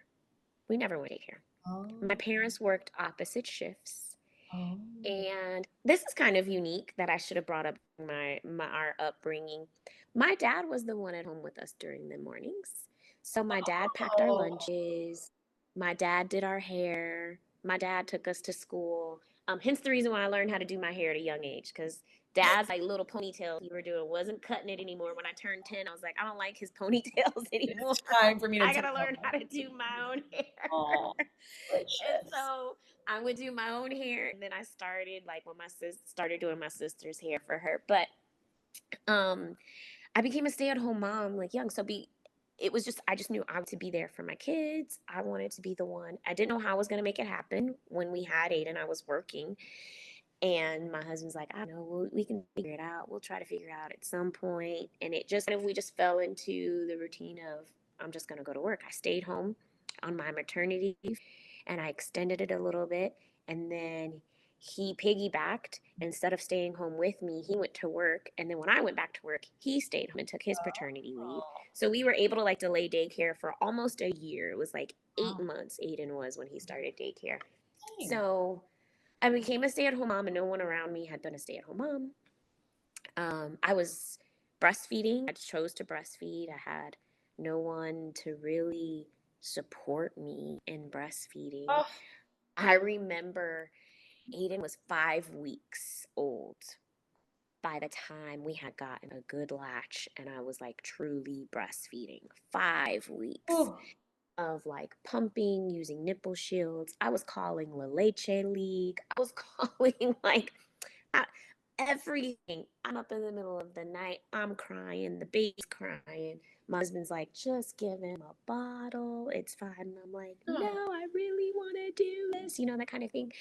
Speaker 2: We never went to daycare. My
Speaker 1: Oh,
Speaker 2: parents worked opposite shifts.
Speaker 1: oh.
Speaker 2: And this is kind of unique that I should have brought up our upbringing. My dad was the one at home with us during the mornings. So my dad packed our
Speaker 1: Oh.
Speaker 2: lunches. My dad did our hair. My dad took us to school. Hence the reason why I learned how to do my hair at a young age, because dad's like little ponytails he were doing wasn't cutting it anymore. When I turned 10, I was like, I don't like his ponytails anymore.
Speaker 1: It's time for me to
Speaker 2: I
Speaker 1: take
Speaker 2: gotta learn
Speaker 1: over.
Speaker 2: how to do my own hair.
Speaker 1: Oh,
Speaker 2: And
Speaker 1: gracious.
Speaker 2: so I would do my own hair, and then I started like when my sis started doing my sister's hair for her. But um, I became a stay-at-home mom like young. It was just I just knew I wanted to be there for my kids. I wanted to be the one. I didn't know how I was gonna make it happen when we had Aiden. I was working, And my husband's like, I don't know, we can figure it out. We'll try to figure it out at some point. And it just, we just fell into the routine of, I'm just going to go to work. I stayed home on my maternity leave and I extended it a little bit. And then he piggybacked. Instead of staying home with me, he went to work. And then when I went back to work, he stayed home and took his paternity leave.
Speaker 1: Oh,
Speaker 2: So we were able to like delay daycare for almost a year. It was like eight
Speaker 1: wow.
Speaker 2: months, Aiden was when he started daycare.
Speaker 1: Dang.
Speaker 2: So I became a stay-at-home mom, and no one around me had been a stay-at-home mom. I was breastfeeding. I chose to breastfeed. I had no one to really support me in breastfeeding.
Speaker 1: Oh,
Speaker 2: I remember Aiden was 5 weeks old by the time we had gotten a good latch, and I was like truly breastfeeding. 5 weeks
Speaker 1: oh,
Speaker 2: of like pumping, using nipple shields. I was calling La Leche League. I was calling like I, everything. I'm up in the middle of the night. I'm crying. The baby's crying. My husband's like, just give him a bottle. It's fine. And I'm like, no,
Speaker 1: oh.
Speaker 2: I really want to do this. That kind of thing.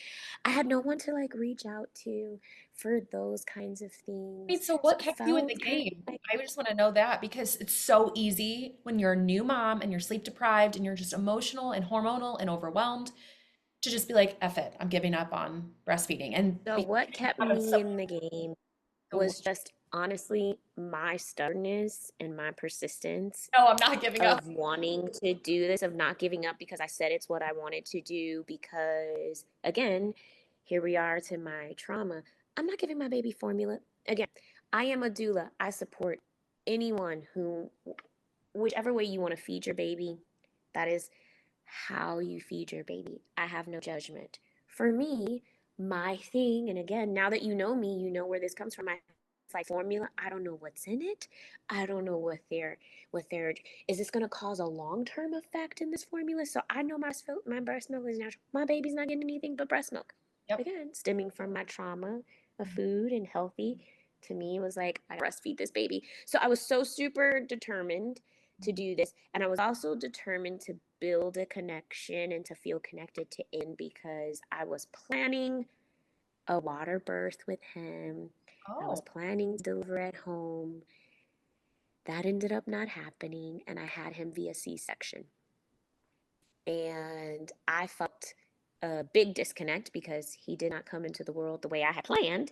Speaker 2: I had no one to like reach out to for those kinds of
Speaker 1: Wait,
Speaker 2: things.
Speaker 1: so
Speaker 2: So
Speaker 1: what
Speaker 2: it
Speaker 1: kept you in
Speaker 2: felt
Speaker 1: the
Speaker 2: kind of
Speaker 1: game?
Speaker 2: like,
Speaker 1: I just want to know that because it's so easy when you're a new mom and you're sleep deprived and you're just emotional and hormonal and overwhelmed to just be like, F it, I'm giving up on breastfeeding. And
Speaker 2: so
Speaker 1: because
Speaker 2: what
Speaker 1: you
Speaker 2: kept
Speaker 1: have so,
Speaker 2: me in the game
Speaker 1: no,
Speaker 2: was just honestly my stubbornness and my persistence
Speaker 1: I'm not giving up.
Speaker 2: of wanting to do this, of not giving up because I said it's what I wanted to do. Because again, here we are to my trauma. I'm not giving my baby formula. Again, I am a doula. I support anyone who, whichever way you want to feed your baby, that is how you feed your baby. I have no judgment. For me, my thing, and again, now that you know me, you know where this comes from. It's like formula. I don't know what's in it. I don't know what they're is this gonna cause a long-term effect in this formula? So I know my breast milk is natural. My baby's not getting anything but breast milk.
Speaker 1: Yep.
Speaker 2: Again, stemming from my trauma of food and healthy. To me was like I breastfeed this baby. So I was so super determined to do this. And I was also determined to build a connection and to feel connected to In because I was planning a water birth with him. I was
Speaker 1: Oh,
Speaker 2: planning to deliver at home. That ended up not happening, and I had him via C section. And I felt a big disconnect because he did not come into the world the way I had planned.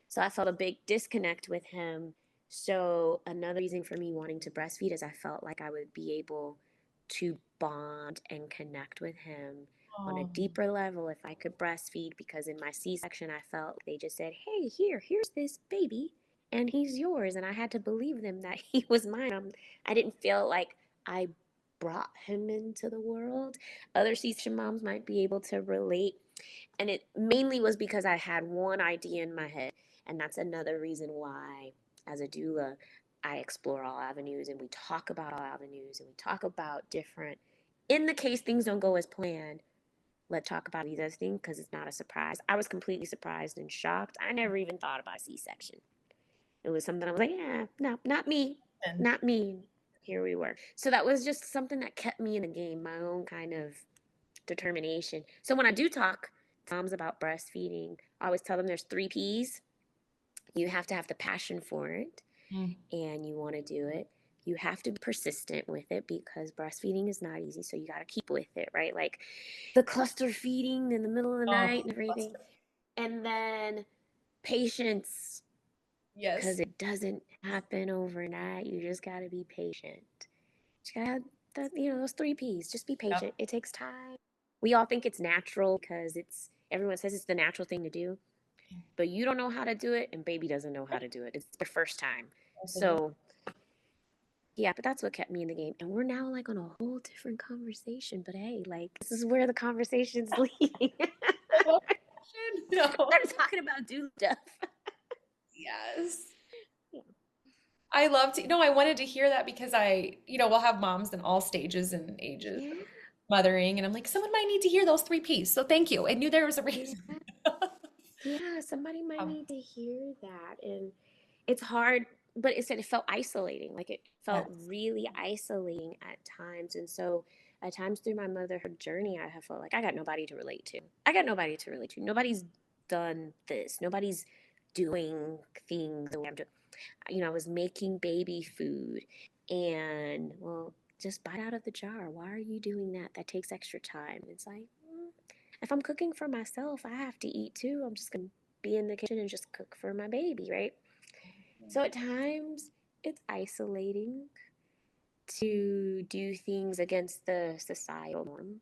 Speaker 2: So I felt a big disconnect with him. So another reason for me wanting to breastfeed is I felt like I would be able to bond and connect with him on a
Speaker 1: oh,
Speaker 2: deeper level if I could breastfeed, because in my C-section I felt they just said, "Hey, here's this baby and he's yours." And I had to believe them that he was mine. I didn't feel like I brought him into the world. Other C-section moms might be able to relate, and it mainly was because I had one idea in my head. And that's another reason why, as a doula, I explore all avenues and we talk about all avenues and we talk about different, in the case things don't go as planned, let's talk about these as things because it's not a surprise. I was completely surprised and shocked. I never even thought about C-section. It was something I was like, yeah, no, not me,
Speaker 1: and
Speaker 2: not me. Here we were. So that was just something that kept me in the game, my own kind of determination. So when I do talk to moms about breastfeeding, I always tell them there's 3 P's. You have to have the passion for it
Speaker 1: mm,
Speaker 2: and you want to do it. You have to be persistent with it because breastfeeding is not easy. So you got to keep with it, right? Like the cluster feeding in the middle of the
Speaker 1: oh,
Speaker 2: night and everything. And then patience,
Speaker 1: yes.
Speaker 2: because it doesn't happen overnight. You just got to be patient. You got to have those 3 P's. Just be
Speaker 1: Yep.
Speaker 2: patient. It takes time. We all think it's natural because everyone says it's the natural thing to do, but you don't know how to do it, and baby doesn't know how to do it. It's their first time. So yeah, but that's what kept me in the game. And we're now like on a whole different conversation. But hey, like this is where the conversation's leading.
Speaker 1: I love the question. No.
Speaker 2: They're talking about do stuff.
Speaker 1: Yes.
Speaker 2: Yeah.
Speaker 1: I love to, no, I wanted to hear that because we'll have moms in all stages and ages
Speaker 2: Yeah.
Speaker 1: of mothering, and I'm like, someone might need to hear those 3 Ps. So thank you. I knew there was a reason.
Speaker 2: Yeah. Yeah. Somebody might
Speaker 1: Um,
Speaker 2: need to hear that. And it's hard, but it felt isolating. Like it felt
Speaker 1: yes.
Speaker 2: really isolating at times. And so at times through my motherhood journey, I have felt like I got nobody to relate to. I got nobody to relate to. Nobody's done this. Nobody's doing things the way I'm doing. I was making baby food and, well, just bite out of the jar. Why are you doing that? That takes extra time. It's like, if I'm cooking for myself, I have to eat too. I'm just going to be in the kitchen and just cook for my baby, right? So at times it's isolating to do things against the societal norm.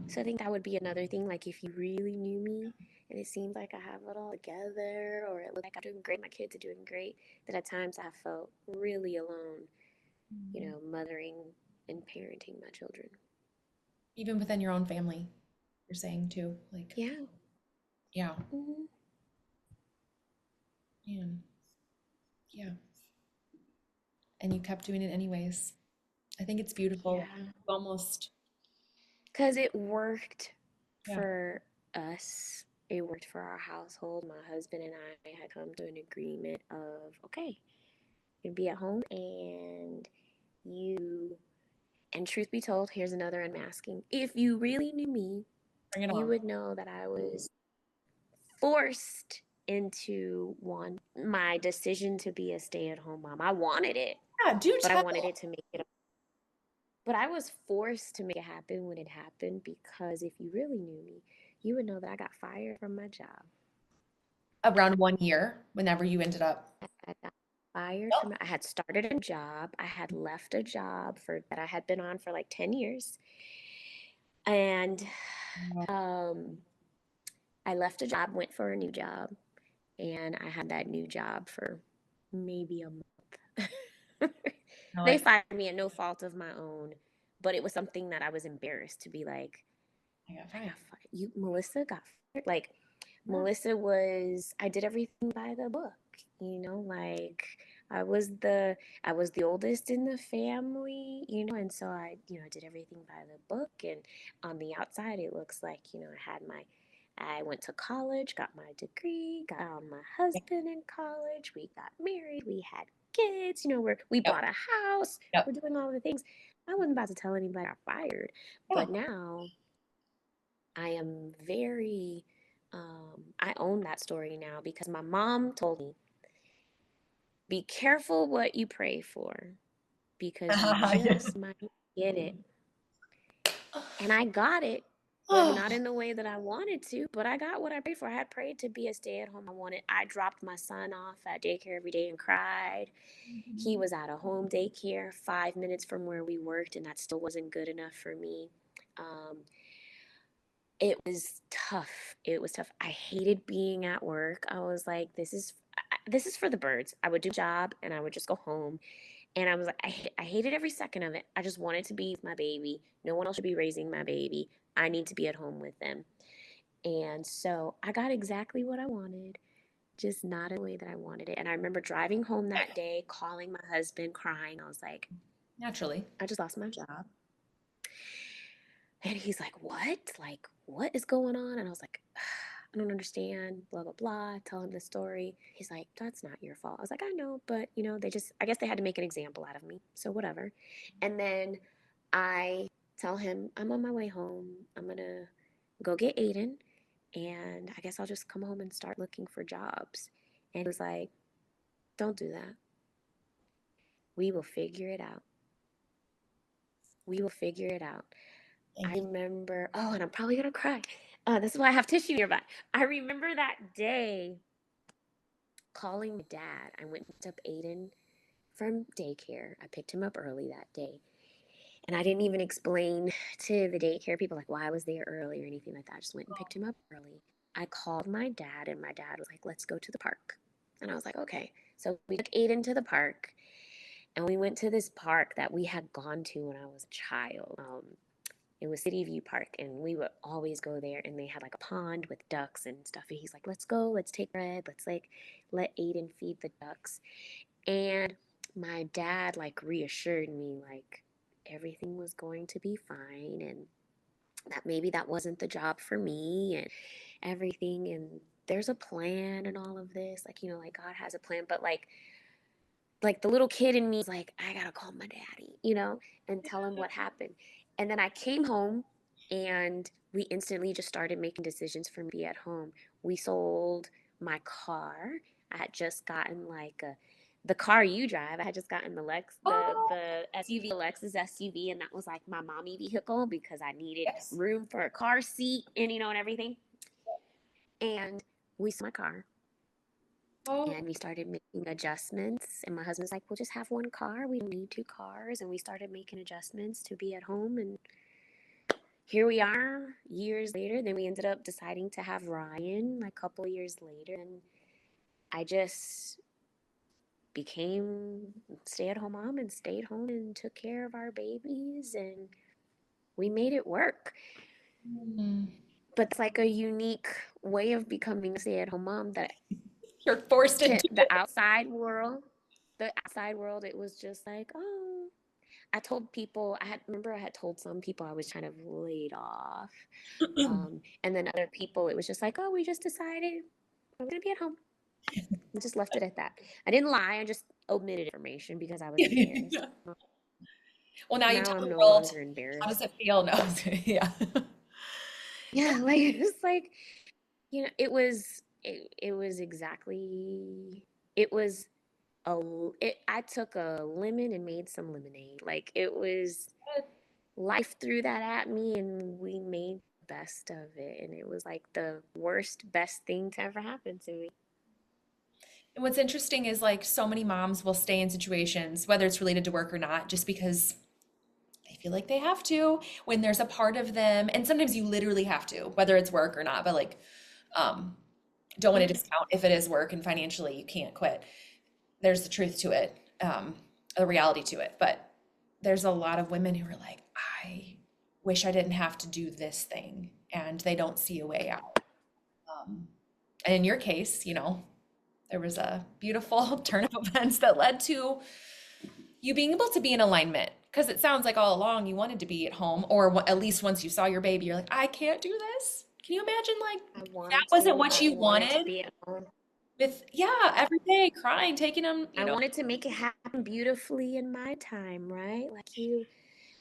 Speaker 2: So I think that would be another thing. Like if you really knew me and it seems like I have it all together or it looks like I'm doing great, my kids are doing great, that at times I felt really alone, mothering and parenting my children.
Speaker 1: Even within your own family, you're saying too, like,
Speaker 2: Yeah.
Speaker 1: yeah,
Speaker 2: Hmm.
Speaker 1: man, yeah. And you kept doing it anyways. I think it's beautiful.
Speaker 2: Yeah.
Speaker 1: Almost,
Speaker 2: Because it worked
Speaker 1: yeah.
Speaker 2: for us. It worked for our household. My husband and I had come to an agreement of, okay, you'd be at home and you, and truth be told, here's another unmasking. If you really knew me,
Speaker 1: Bring it
Speaker 2: you
Speaker 1: on.
Speaker 2: would know that I was forced into my decision to be a stay-at-home mom. I wanted it,
Speaker 1: Yeah, do
Speaker 2: but I wanted
Speaker 1: tell.
Speaker 2: it to make it. But I was forced to make it happen when it happened because if you really knew me, you would know that I got fired from my job.
Speaker 1: Around 1 year, whenever you ended up.
Speaker 2: I got fired
Speaker 1: Yep.
Speaker 2: from. I had started a job. I had left a job for that I had been on for like 10 years, and um, I left a job, went for a new job, and I had that new job for maybe a month.
Speaker 1: You're
Speaker 2: They
Speaker 1: like,
Speaker 2: fired me at no fault of my own, but it was something that I was embarrassed to be like,
Speaker 1: I got
Speaker 2: I
Speaker 1: fired.
Speaker 2: got fired. Melissa got fired. Like,
Speaker 1: Yeah.
Speaker 2: I did everything by the book, like I was the, I was the oldest in the family, and so I did everything by the book. And on the outside, it looks like, I went to college, got my degree, got my husband in college, we got married, we had kids, we
Speaker 1: Yep.
Speaker 2: bought a house,
Speaker 1: Yep.
Speaker 2: we're doing all the things. I wasn't about to tell anybody I got fired,
Speaker 1: Yeah.
Speaker 2: but now I am very, I own that story now because my mom told me, be careful what you pray for because you
Speaker 1: Yeah.
Speaker 2: just might get it. And I got it, but not in the way that I wanted to. But I got what I prayed for. I had prayed to be a stay at home. I dropped my son off at daycare every day and cried. He was at a home daycare 5 minutes from where we worked, and that still wasn't good enough for me. Um, it was tough. It was tough. I hated being at work. I was like, this is for the birds. I would do a job and I would just go home. And I was like, I hated every second of it. I just wanted to be with my baby. No one else should be raising my baby. I need to be at home with them. And so I got exactly what I wanted, just not in the way that I wanted it. And I remember driving home that day, calling my husband, crying. I was like,
Speaker 1: Naturally.
Speaker 2: I just lost my job. And he's like, what? Like, what is going on? And I was like, I don't understand, blah, blah, blah. I tell him the story. He's like, that's not your fault. I was like, I know, but, I guess they had to make an example out of me. So whatever. And then I tell him, I'm on my way home. I'm going to go get Aiden. And I guess I'll just come home and start looking for jobs. And he was like, don't do that. We will figure it out. We will figure it out. I
Speaker 1: Thank you.
Speaker 2: remember, oh, and I'm probably gonna cry. This is why I have tissue nearby. I remember that day calling my dad. I went and picked up Aiden from daycare. I picked him up early that day. And I didn't even explain to the daycare people like why I was there early or anything like that. I just went and picked him up early. I called my dad, and my dad was like, let's go to the park. And I was like, okay. So we took Aiden to the park, and we went to this park that we had gone to when I was a child. It was City View Park, and we would always go there. And they had like a pond with ducks and stuff. And he's like, "Let's go. Let's take bread. Let's like let Aiden feed the ducks." And my dad like reassured me like everything was going to be fine, and that maybe that wasn't the job for me, and everything. And there's a plan and all of this, like like God has a plan, but like the little kid in me is like, I gotta call my daddy, and tell him what happened. And then I came home and we instantly just started making decisions for me to be at home. We sold my car. I had just gotten like the car you drive. I had just gotten
Speaker 1: Oh,
Speaker 2: the SUV, Lexus SUV, and that was like my mommy vehicle because I needed
Speaker 1: yes.
Speaker 2: room for a car seat and and everything. And we sold my car
Speaker 1: Oh,
Speaker 2: and we started making adjustments. And my husband's like, "We'll just have one car. We don't need two cars." And we started making adjustments to be at home. And here we are years later. Then we ended up deciding to have Ryan like a couple of years later. And I just became stay-at-home mom and stayed home and took care of our babies, and we made it work.
Speaker 1: mm.
Speaker 2: But it's like a unique way of becoming a stay-at-home mom that
Speaker 1: You're forced
Speaker 2: to
Speaker 1: into
Speaker 2: the outside world, it was just like, oh, I told people, I had told some people I was kind of laid off.
Speaker 1: it.
Speaker 2: And then other people, it was just like, oh, we just decided I'm going to be at home. And just left it at that. I didn't lie. I just omitted information because I was embarrassed.
Speaker 1: Well, now you
Speaker 2: Now
Speaker 1: tell
Speaker 2: I'm
Speaker 1: the
Speaker 2: no
Speaker 1: world,
Speaker 2: longer
Speaker 1: how does
Speaker 2: embarrassed.
Speaker 1: it feel? No, yeah.
Speaker 2: Yeah, like it's like, it was exactly it was I took a lemon and made some lemonade. Like it was life threw that at me and we made the best of it, and it was like the worst best thing to ever happen to me.
Speaker 1: And what's interesting is like so many moms will stay in situations, whether it's related to work or not, just because they feel like they have to when there's a part of them. And sometimes you literally have to, whether it's work or not, but like, um, don't want to
Speaker 2: Yeah.
Speaker 1: discount if it is work and financially you can't quit. There's the truth to it, the reality to it. But there's a lot of women who are like, I wish I didn't have to do this thing, and they don't see a way out. Um, and in your case, there was a beautiful turn of events that led to you being able to be in alignment. Because it sounds like all along you wanted to be at home, or at least once you saw your baby, you're like, I can't do this. Can you imagine, like, that wasn't what
Speaker 2: I
Speaker 1: you
Speaker 2: wanted to
Speaker 1: wanted?
Speaker 2: be at home.
Speaker 1: With, yeah, every day crying, taking them,
Speaker 2: I wanted to make it happen beautifully in my time, right? Like you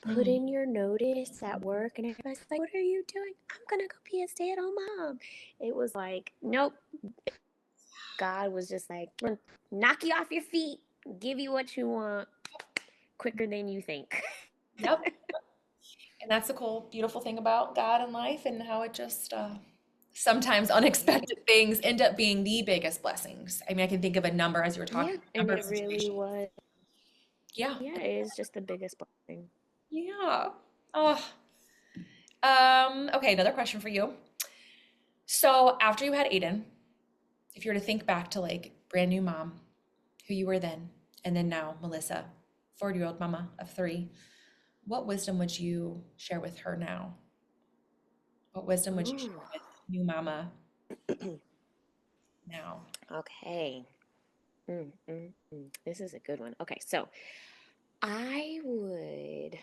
Speaker 2: put
Speaker 1: Mm,
Speaker 2: in your notice at work and everybody's like, what are you doing? I'm gonna go be a stay-at-home mom. It was like, nope. God was just like, knock you off your feet, give you what you want quicker than you think.
Speaker 1: yep. And that's the cool, beautiful thing about God and life, and how it just sometimes unexpected things end up being the biggest blessings. I mean, I can think of a number as you were
Speaker 2: Yeah,
Speaker 1: talking, a
Speaker 2: and
Speaker 1: number of
Speaker 2: it really
Speaker 1: situations.
Speaker 2: was.
Speaker 1: Yeah.
Speaker 2: Yeah, it is just the biggest blessing.
Speaker 1: Yeah. Oh. Okay, another question for you. So after you had Aiden, if you were to think back to like brand new mom, who you were then, and then now, Melissa, 40-year-old mama of three, what wisdom would you share with her now? What wisdom would you
Speaker 2: Ooh.
Speaker 1: share with new mama now?
Speaker 2: Okay. This is a good one. Okay, so I would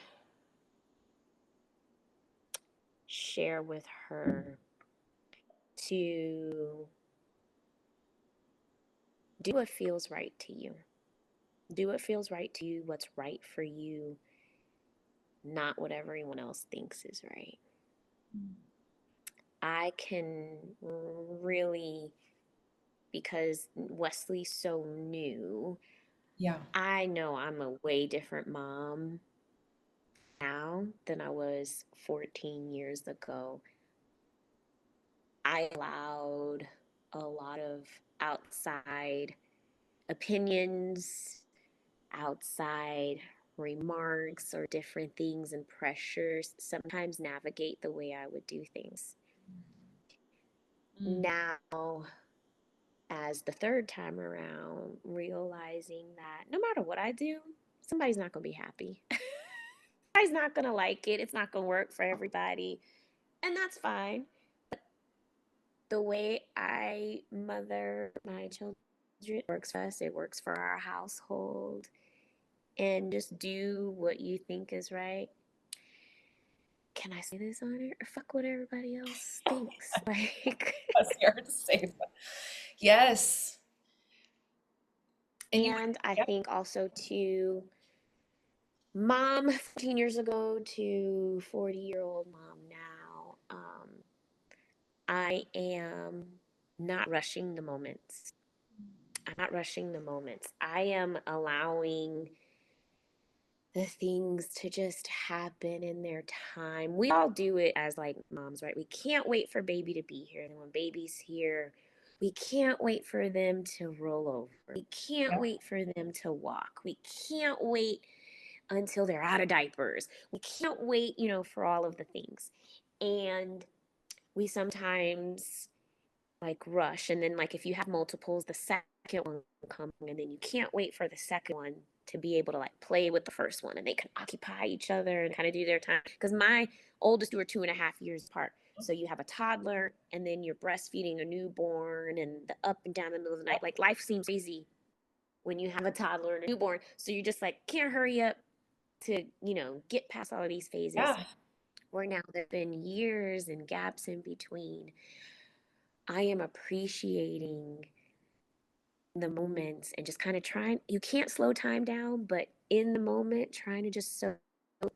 Speaker 2: share with her to do what feels right to you. Do what feels right to you, what's right for you, not what everyone else thinks is right. I can really, because Wesley's so new,
Speaker 1: Yeah.
Speaker 2: I know I'm a way different mom now than I was 14 years ago. I allowed a lot of outside opinions, outside remarks, or different things and pressures sometimes navigate the way I would do things.
Speaker 1: Mm.
Speaker 2: Now, as the third time around, realizing that no matter what I do, somebody's not going to be happy. Somebody's not going to like it. It's not going to work for everybody. And that's fine. The way I mother my children works for us, it works for our household. And just do what you think is right. Can I say this on it? Or fuck what everybody else thinks. Like,
Speaker 1: That's hard to say. But yes. And you,
Speaker 2: and I
Speaker 1: yep.
Speaker 2: think also to mom 14 years ago to 40-year-old mom now. I am not rushing the moments. I'm not rushing the moments. I am allowing the things to just happen in their time. We all do it as like moms, right? We can't wait for baby to be here. And when baby's here, we can't wait for them to roll over. We can't
Speaker 1: Yeah.
Speaker 2: wait for them to walk. We can't wait until they're out of diapers. We can't wait, for all of the things. And we sometimes like rush, and then like if you have multiples, the second one coming, and then you can't wait for the second one to be able to like play with the first one, and they can occupy each other and kind of do their time, because my oldest two are 2.5 years apart. So you have a toddler, and then you're breastfeeding a newborn, and the up and down the middle of the night, like life seems crazy when you have a toddler and a newborn, so you just like can't hurry up to get past all of these phases.
Speaker 1: Yeah.
Speaker 2: Where now there have been years and gaps in between, I am appreciating the moments and just kind of trying. You can't slow time down, but in the moment, trying to just soak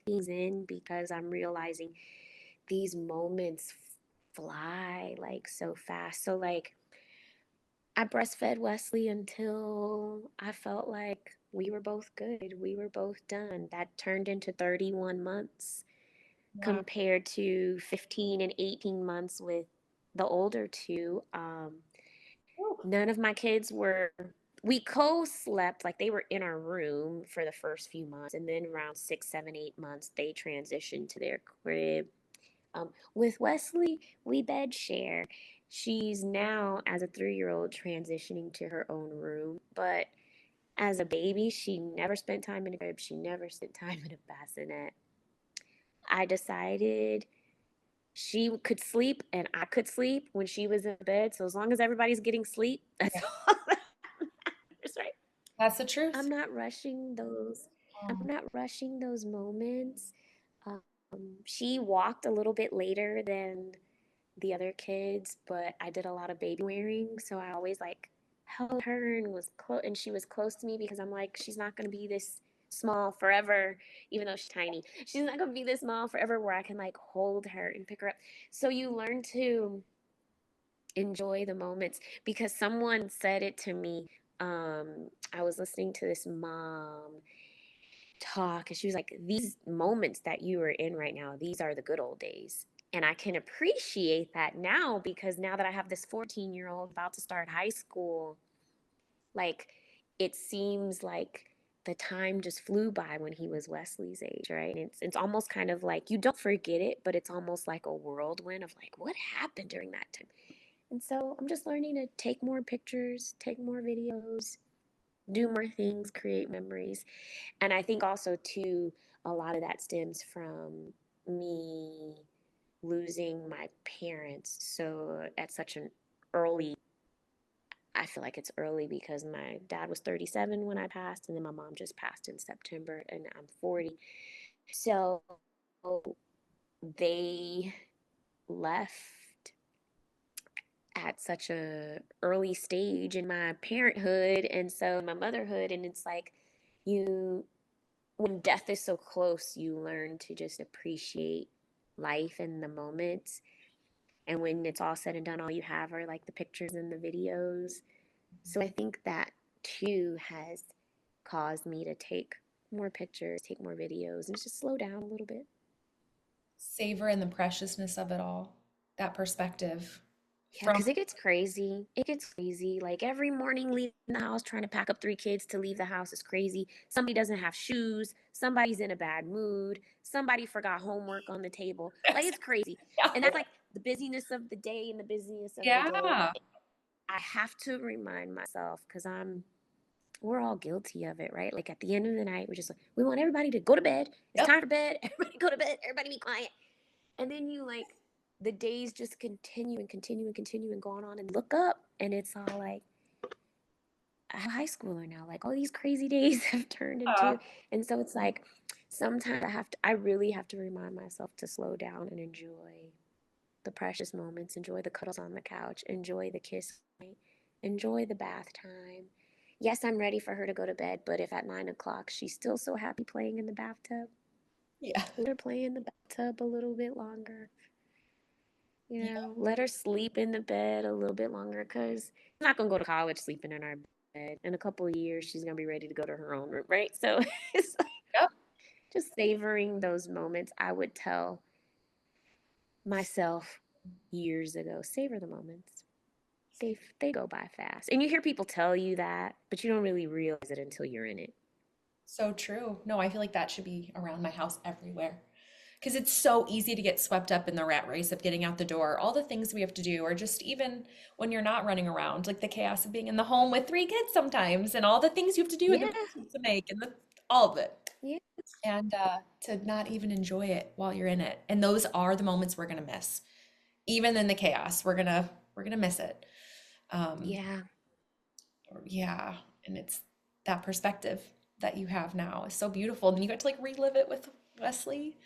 Speaker 2: things in, because I'm realizing these moments fly like so fast. So, like, I breastfed Wesley until I felt like we were both good. We were both done. That turned into 31 months
Speaker 1: Wow.
Speaker 2: compared to 15 and 18 months with the older two.
Speaker 1: Woo.
Speaker 2: None of my kids were, we co-slept, like they were in our room for the first few months, and then around 6, 7, 8 months they transitioned to their crib. With Wesley, we bed share. She's now, as a 3-year-old, transitioning to her own room, but as a baby she never spent time in a crib, she never spent time in a bassinet. I decided she could sleep and I could sleep when she was in bed. So as long as everybody's getting sleep, that's
Speaker 1: Yeah.
Speaker 2: all that matters, right?
Speaker 1: That's the
Speaker 2: I'm
Speaker 1: truth.
Speaker 2: not rushing those. I'm
Speaker 1: Oh,
Speaker 2: not rushing those moments. Um, she walked a little bit later than the other kids, but I did a lot of baby wearing, so I always like held her and was close, and she was close to me, because I'm like, she's not gonna be this small forever, even though she's tiny. She's not gonna be this small forever where I can like hold her and pick her up. So you learn to enjoy the moments, because someone said it to me. I was listening to this mom talk, and she was like, these moments that you are in right now, these are the good old days. And I can appreciate that now, because now that I have this 14-year-old about to start high school, like it seems like the time just flew by when he was Wesley's age, right? And it's almost kind of like you don't forget it, but it's almost like a whirlwind of like what happened during that time. And so I'm just learning to take more pictures, take more videos, do more things, create memories. And I think also too, a lot of that stems from me losing my parents so at such an early, I feel like it's early, because my dad was 37 when I passed, and then my mom just passed in September, and I'm 40. So they left at such a early stage in my parenthood, and so my motherhood. And it's like, you when death is so close, you learn to just appreciate life and the moments. And when it's all said and done, all you have are like the pictures and the videos. So I think that too has caused me to take more pictures, take more videos, and just slow down a little bit.
Speaker 1: savor in the preciousness of it all. That perspective
Speaker 2: Yeah,
Speaker 1: from,
Speaker 2: because it gets crazy. It gets crazy. Like every morning leaving the house, trying to pack up 3 kids to leave the house is crazy. Somebody doesn't have shoes. Somebody's in a bad mood. Somebody forgot homework on the table. Like it's crazy. And that's like the busyness of the day and the busyness of the day.
Speaker 1: yeah.
Speaker 2: I have to remind myself, because we're all guilty of it, right? Like at the end of the night, we're just like, we want everybody to go to bed. It's
Speaker 1: Yep.
Speaker 2: time for bed. Everybody go to bed. Everybody be quiet. And then you like, the days just continue and continue and continue and go on and look up, and it's all like a high schooler now. Like all these crazy days have turned into, and so it's like sometimes I really have to remind myself to slow down and enjoy the precious moments, enjoy the cuddles on the couch, enjoy the kiss, enjoy the bath time. Yes, I'm ready for her to go to bed, but if at 9 o'clock she's still so happy playing in the bathtub,
Speaker 1: Yeah.
Speaker 2: let her play in the bathtub a little bit longer.
Speaker 1: Yeah.
Speaker 2: let her sleep in the bed a little bit longer because she's not gonna go to college sleeping in our bed. In a couple of years, she's gonna be ready to go to her own room, right? So it's like
Speaker 1: Yep.
Speaker 2: just savoring those moments. I would tell myself years ago, savor the moments. They go by fast, and you hear people tell you that, but you don't really realize it until you're in it.
Speaker 1: So true. No, I feel like that should be around my house everywhere. Because it's so easy to get swept up in the rat race of getting out the door, all the things we have to do, or just even when you're not running around, like the chaos of being in the home with three kids sometimes, and all the things you have to do, and the
Speaker 2: Yeah,
Speaker 1: breakfast to make, and all of it.
Speaker 2: yeah,
Speaker 1: And to not even enjoy it while you're in it. And those are the moments we're gonna miss. Even in the chaos, we're gonna miss it. Um,
Speaker 2: yeah,
Speaker 1: yeah, and it's that perspective that you have now is so beautiful. And you get to like relive it with Wesley.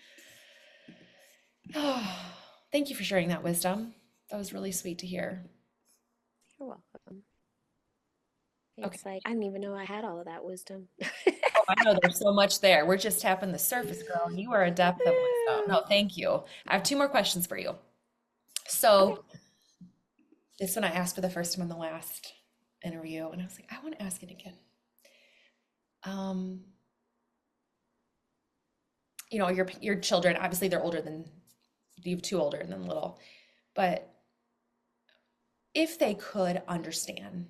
Speaker 1: Oh, thank you for sharing that wisdom. That was really sweet to hear.
Speaker 2: you're welcome.
Speaker 1: Okay.
Speaker 2: It's like I didn't even know I had all of that wisdom.
Speaker 1: Oh, I know there's so much there. We're just tapping the surface, girl. You are a depth of wisdom. No, thank you. I have two more questions for you.
Speaker 2: Okay.
Speaker 1: So, this one I asked for the first time on the last interview, and I was like, I want to ask it again. Um, your children, obviously they're older than you have two older and then little, but if they could understand,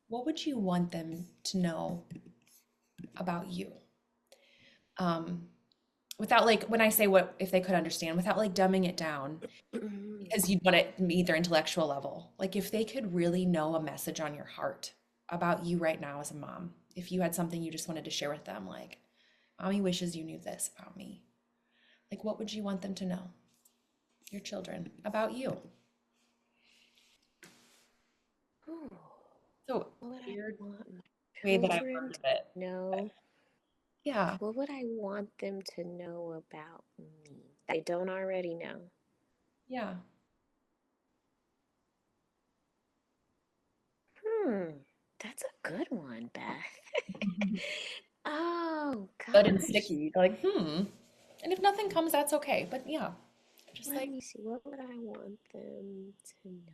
Speaker 1: what would you want them to know about you? Um, without like when I say what if they could understand, without like dumbing it down, because you'd want it to meet their intellectual level. Like if they could really know a message on your heart about you right now as a mom, if you had something you just wanted to share with them, like, mommy wishes you knew this about me. Like, what would you want them to know, your children, about you?
Speaker 2: Ooh,
Speaker 1: So
Speaker 2: what would I
Speaker 1: weird
Speaker 2: want my
Speaker 1: way that I
Speaker 2: children
Speaker 1: worded
Speaker 2: to
Speaker 1: it. But
Speaker 2: know?
Speaker 1: yeah,
Speaker 2: What would I want them to know about me that I don't already know?
Speaker 1: yeah.
Speaker 2: Hmm, that's a good one, Beth. Oh
Speaker 1: Good and
Speaker 2: gosh.
Speaker 1: sticky. Like, And if nothing comes, that's okay. But yeah, just
Speaker 2: Let
Speaker 1: like
Speaker 2: me see. What would I want them to know?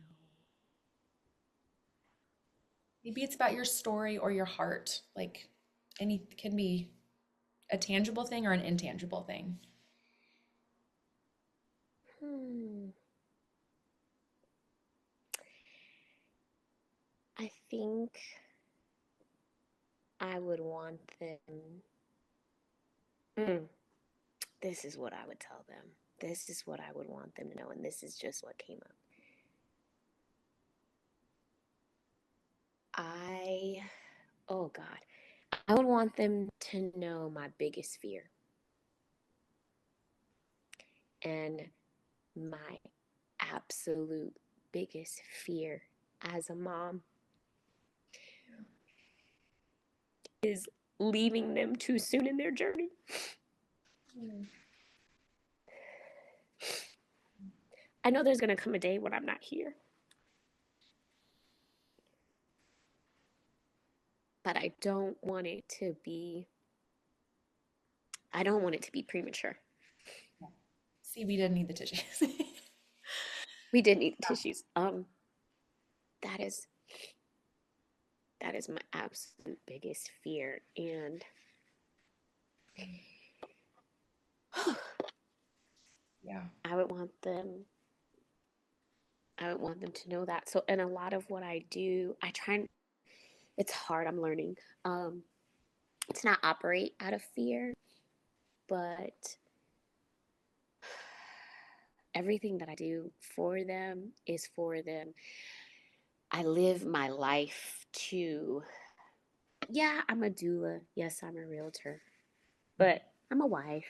Speaker 1: maybe it's about your story or your heart. Like any can be a tangible thing or an intangible thing.
Speaker 2: Hmm. I think I would want them. Hmm. This is what I would tell them. This is what I would want them to know, and this is just what came up. I, oh God, I would want them to know my biggest fear. And my absolute biggest fear as a mom is leaving them too soon in their journey.
Speaker 1: Mm.
Speaker 2: I know there's going to come a day when I'm not here, but I don't want it to be premature.
Speaker 1: See, we didn't need the tissues.
Speaker 2: We did need tissues. That is that is my absolute biggest fear, and
Speaker 1: Yeah.
Speaker 2: I would want them I would want them to know that. So, and a lot of what I do, I try and it's hard. I'm learning. Um, to not operate out of fear, but everything that I do for them is for them. I live my life to, yeah, I'm a doula. Yes, I'm a realtor, but I'm a wife.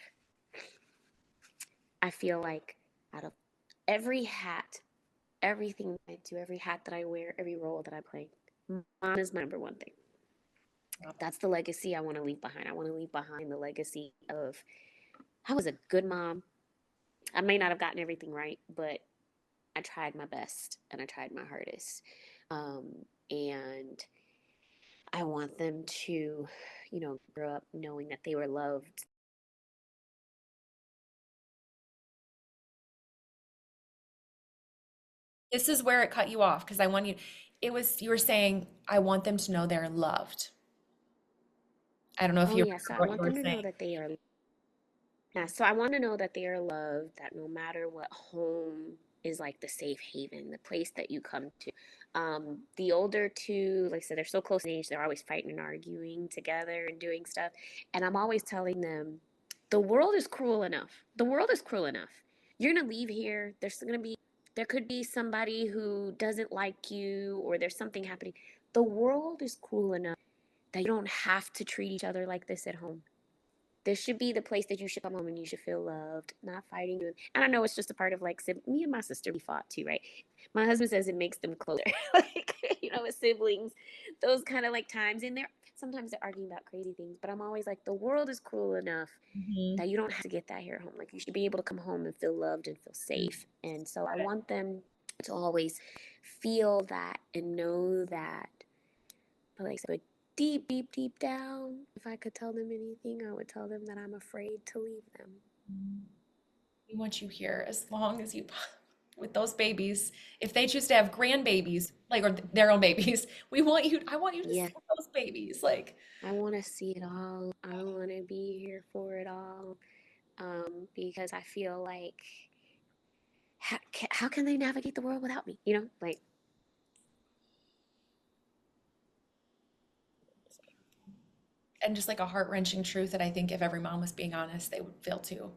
Speaker 2: I feel like out of every hat, everything I do, every hat that I wear, every role that I play, mom is my number one thing. That's the legacy I want to leave behind. I want to leave behind the legacy of I was a good mom. I may not have gotten everything right, but I tried my best and I tried my hardest. And I want them to, grow up knowing that they were loved,
Speaker 1: this is where it cut you off because I want you, it was, you were saying, I want them to know they're loved. I don't know if
Speaker 2: Oh
Speaker 1: you
Speaker 2: yeah, so
Speaker 1: remember
Speaker 2: I
Speaker 1: what you
Speaker 2: want
Speaker 1: were
Speaker 2: them to know
Speaker 1: saying.
Speaker 2: that they are, yeah, so I want to know that they are loved, that no matter what, home is like the safe haven, the place that you come to. The older two, like I said, they're so close in age, they're always fighting and arguing together and doing stuff. And I'm always telling them, the world is cruel enough. The world is cruel enough. You're gonna leave here. There could be somebody who doesn't like you, or there's something happening. The world is cruel enough that you don't have to treat each other like this at home. This should be the place that you should come home and you should feel loved, not fighting. And I know it's just a part of like me and my sister, we fought too, right? My husband says it makes them closer, like with siblings, those kind of like times in there. Sometimes they're arguing about crazy things, but I'm always like, the world is cruel enough
Speaker 1: Mhm.
Speaker 2: that you don't have to get that here at home. Like you should be able to come home and feel loved and feel safe. And so I want them to always feel that and know that. But like, but deep, deep, deep down, if I could tell them anything, I would tell them that I'm afraid to leave them.
Speaker 1: We want you here as long as you, with those babies. If they choose to have grandbabies, like, or their own babies, I want you to
Speaker 2: Yeah,
Speaker 1: see those babies. Like,
Speaker 2: I want to see it all. I want to be here for it all. Because I feel like, how can they navigate the world without me? Like,
Speaker 1: and just like a heart-wrenching truth that I think if every mom was being honest, they would feel too.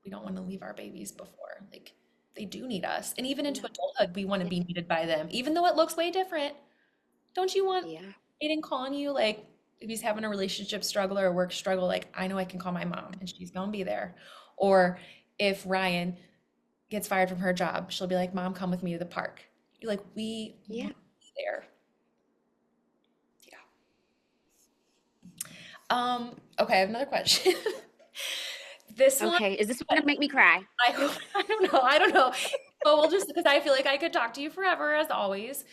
Speaker 1: We don't want to leave our babies before. Like, they do need us. And even into
Speaker 2: yeah,
Speaker 1: adulthood, we want to
Speaker 2: yeah,
Speaker 1: be needed by them, even though it looks way different. Don't you want
Speaker 2: yeah,
Speaker 1: Aiden calling you, like, if he's having a relationship struggle or a work struggle, like, I know I can call my mom and she's gonna be there. Or if Ryan gets fired from her job, she'll be like, Mom, come with me to the park. You're like, we
Speaker 2: yeah.
Speaker 1: want to be there. Yeah. Okay, I have another question. This one,
Speaker 2: Okay, is this one gonna make me cry?
Speaker 1: I hope, I don't know, I don't know. But we'll just, because I feel like I could talk to you forever, as always.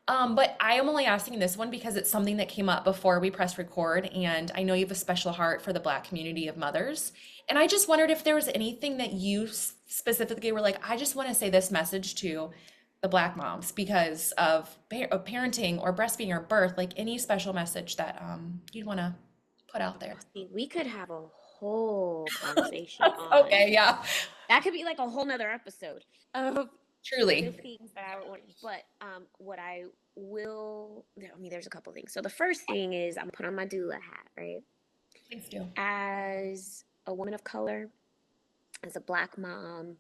Speaker 1: But I am only asking this one because it's something that came up before we pressed record, and I know you have a special heart for the Black community of mothers. And I just wondered if there was anything that you specifically were like, I just want to say this message to the Black moms because of parenting or breastfeeding or birth, like any special message that you'd want to put out there.
Speaker 2: Oh, see, we could have a whole conversation on
Speaker 1: Okay, yeah,
Speaker 2: that. Could be like a whole nother episode of the
Speaker 1: truly.
Speaker 2: things that I would want. But what I will, I mean, there's a couple things. So the first thing is I'm put on my doula hat, right?
Speaker 1: Please do.
Speaker 2: As a woman of color, as a Black mom,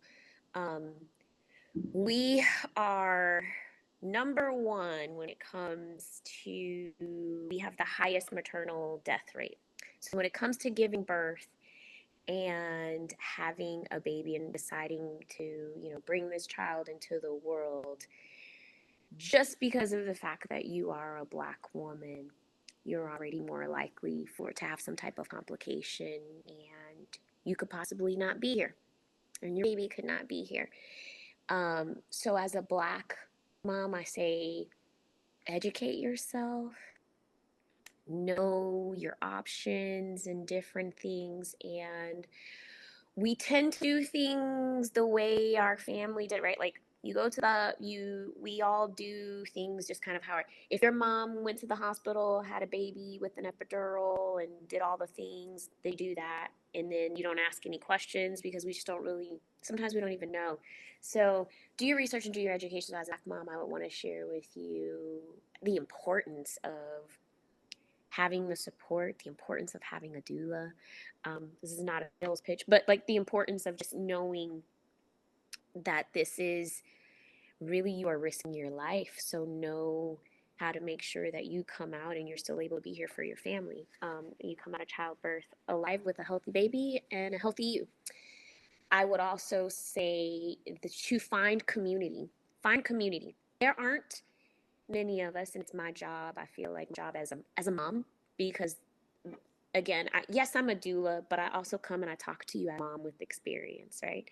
Speaker 2: um, we are number one when it comes to, we have the highest maternal death rate. So when it comes to giving birth and having a baby and deciding to, bring this child into the world, just because of the fact that you are a Black woman, you're already more likely for to have some type of complication, and you could possibly not be here, and your baby could not be here. So as a Black mom, I say educate yourself, know your options and different things. And we tend to do things the way our family did, right? Like you go to we all do things just kind of how, if your mom went to the hospital, had a baby with an epidural and did all the things, they do that. And then you don't ask any questions because we just don't really, sometimes we don't even know. So do your research and do your education. So as a Black mom, I would want to share with you the importance of having the support, the importance of having a doula. This is not a sales pitch, but like the importance of just knowing that this is really, you are risking your life. So know how to make sure that you come out and you're still able to be here for your family. You come out of childbirth alive with a healthy baby and a healthy you. I would also say that to find community. Find community. There aren't many of us, and it's my job. I feel like my job as a mom, because again, yes, I'm a doula, but I also come and I talk to you as a mom with experience, right?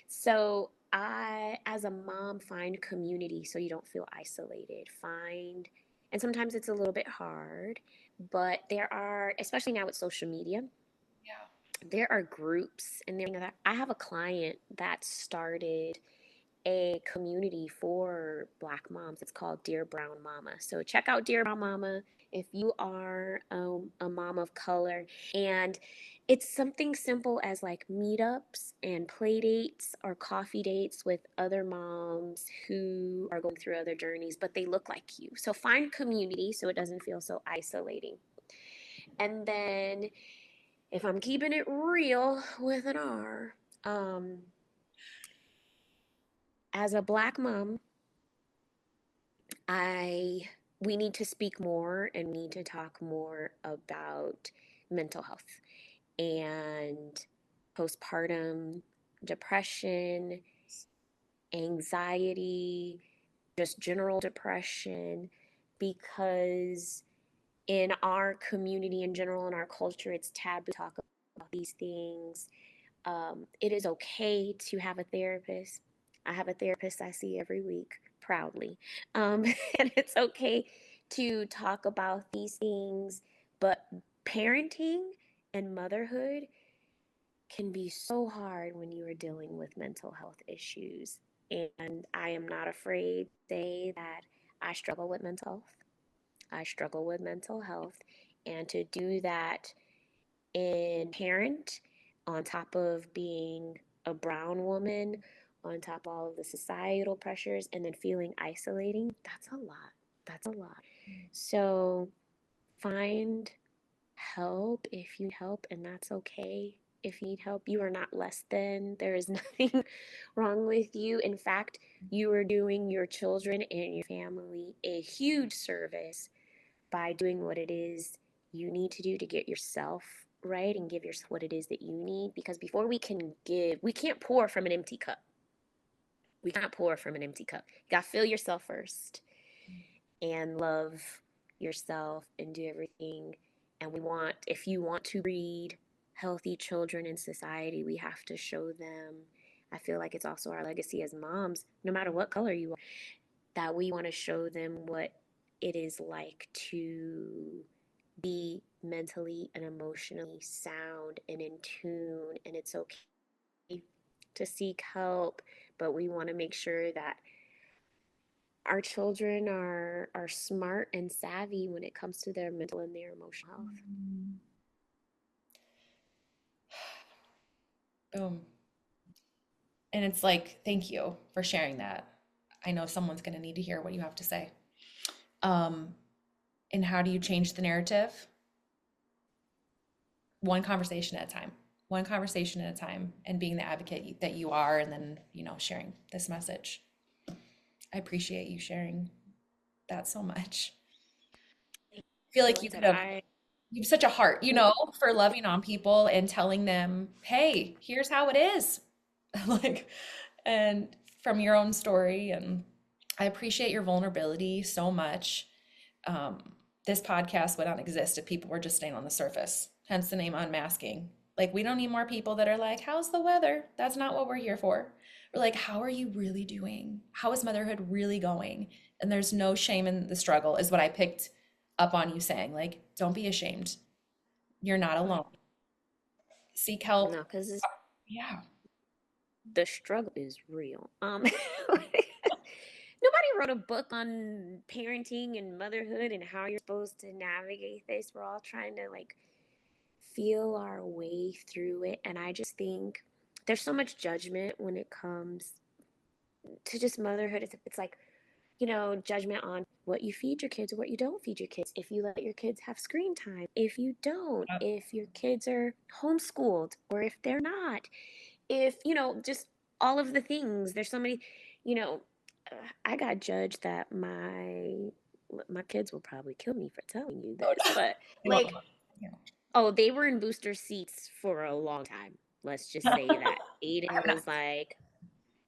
Speaker 2: So I, as a mom, find community so you don't feel isolated. And sometimes it's a little bit hard, but there are, especially now with social media,
Speaker 1: Yeah.
Speaker 2: there are groups and there. I have a client that started a community for Black moms. It's called Dear Brown Mama. So check out Dear Brown Mama if you are a mom of color. And it's something simple as like meetups and play dates or coffee dates with other moms who are going through other journeys, but they look like you. So find community so it doesn't feel so isolating. And then if I'm keeping it real with an R, um, as a Black mom, I we need to speak more and we need to talk more about mental health and postpartum depression, anxiety, just general depression, because in our community in general, in our culture, it's taboo to talk about these things. It is okay to have a therapist. I have a therapist I see every week proudly. And it's okay to talk about these things, but parenting and motherhood can be so hard when you are dealing with mental health issues. And I am not afraid to say that I struggle with mental health. I struggle with mental health. And to do that in parent, on top of being a brown woman, on top of all of the societal pressures, and then feeling isolating, that's a lot. That's a lot. So find help if you need help, and that's okay. If you need help, you are not less than. There is nothing wrong with you. In fact, you are doing your children and your family a huge service by doing what it is you need to do to get yourself right and give yourself what it is that you need. Because before we can give, we can't pour from an empty cup. We can't pour from an empty cup. You got to fill yourself first and love yourself and do everything. And if you want to breed healthy children in society, we have to show them. I feel like it's also our legacy as moms, no matter what color you are, that we want to show them what it is like to be mentally and emotionally sound and in tune. And it's okay to seek help, but we want to make sure that our children are smart and savvy when it comes to their mental and their emotional health.
Speaker 1: Boom. And it's like, thank you for sharing that. I know someone's going to need to hear what you have to say. Um, and how do you change the narrative? One conversation at a time, one conversation at a time, and being the advocate that you are, and then, sharing this message. I appreciate you sharing that so much. I feel like you
Speaker 2: Like
Speaker 1: could
Speaker 2: that,
Speaker 1: have, you have such a heart, for loving on people and telling them, hey, here's how it is. Like, and from your own story. And I appreciate your vulnerability so much. Um, this podcast would not exist if people were just staying on the surface, hence the name Unmasking. Like, we don't need more people that are like, how's the weather? That's not what we're here for. We're like, how are you really doing? How is motherhood really going? And there's no shame in the struggle, is what I picked up on you saying. Like, don't be ashamed. You're not alone. Seek help.
Speaker 2: no, because
Speaker 1: Yeah.
Speaker 2: the struggle is real. Nobody wrote a book on parenting and motherhood and how you're supposed to navigate this. We're all trying to like feel our way through it. And I just think there's so much judgment when it comes to just motherhood. It's like, judgment on what you feed your kids or what you don't feed your kids. If you let your kids have screen time, if you don't, if your kids are homeschooled or if they're not, if, just all of the things. There's so many, you know, I got judged that my kids will probably kill me for telling you
Speaker 1: Oh,
Speaker 2: this,
Speaker 1: no.
Speaker 2: but
Speaker 1: They won't
Speaker 2: like,
Speaker 1: know. Yeah.
Speaker 2: oh, they were in booster seats for a long time. Let's just say that.
Speaker 1: I'm
Speaker 2: Aiden
Speaker 1: not.
Speaker 2: was like,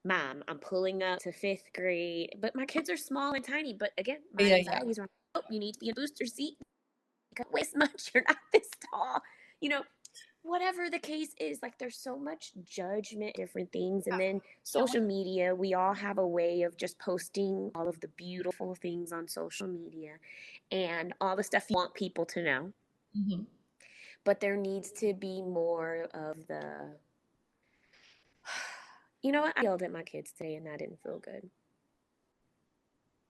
Speaker 2: Mom, I'm pulling up to fifth grade, but my kids are small and tiny. But again, my
Speaker 1: Yeah, yeah.
Speaker 2: anxieties are, oh, you need to be in a booster seat. You can't weigh this much. You're not this tall. You know, whatever the case is, like there's so much judgment, different things. And then social media, we all have a way of just posting all of the beautiful things on social media and all the stuff you want people to know.
Speaker 1: Mhm.
Speaker 2: But there needs to be more of the You know what? I yelled at my kids today and that didn't feel good.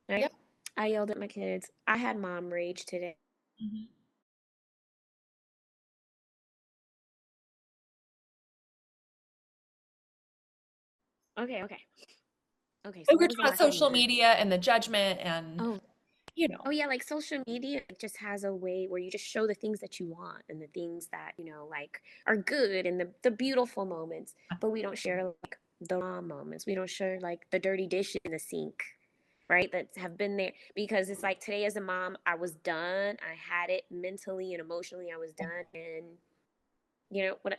Speaker 1: Yep.
Speaker 2: Right? I yelled at my kids. I had mom rage today.
Speaker 1: Mhm.
Speaker 2: Okay, okay. Okay,
Speaker 1: And
Speaker 2: so
Speaker 1: we're
Speaker 2: what was
Speaker 1: talking
Speaker 2: in
Speaker 1: about
Speaker 2: my
Speaker 1: social
Speaker 2: feelings?
Speaker 1: media and the judgment and,
Speaker 2: Oh,
Speaker 1: you know,
Speaker 2: oh yeah, like social media just has a way where you just show the things that you want and the things that, like are good and the beautiful moments, but we don't share like the raw moments. We don't share like the dirty dish in the sink, right? That have been there because it's like today as a mom, I was done. I had it mentally and emotionally. I was done and what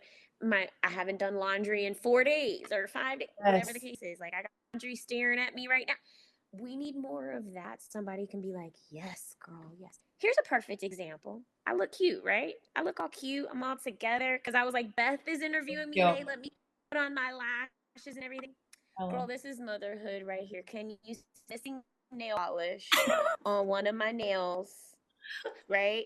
Speaker 2: I haven't done laundry in 4 days or 5 days, whatever the
Speaker 1: yes.
Speaker 2: case is. Like I got laundry staring at me right now. We need more of that. Somebody can be like, yes, girl, yes. Here's a perfect example. I look cute, right? I look all cute. I'm all together because I was like, Beth is
Speaker 1: Thank
Speaker 2: interviewing me
Speaker 1: you.
Speaker 2: today. Let me put on my lashes and everything.
Speaker 1: I
Speaker 2: Girl,
Speaker 1: love
Speaker 2: this is motherhood right here. Can you see nail polish on one of my nails, right?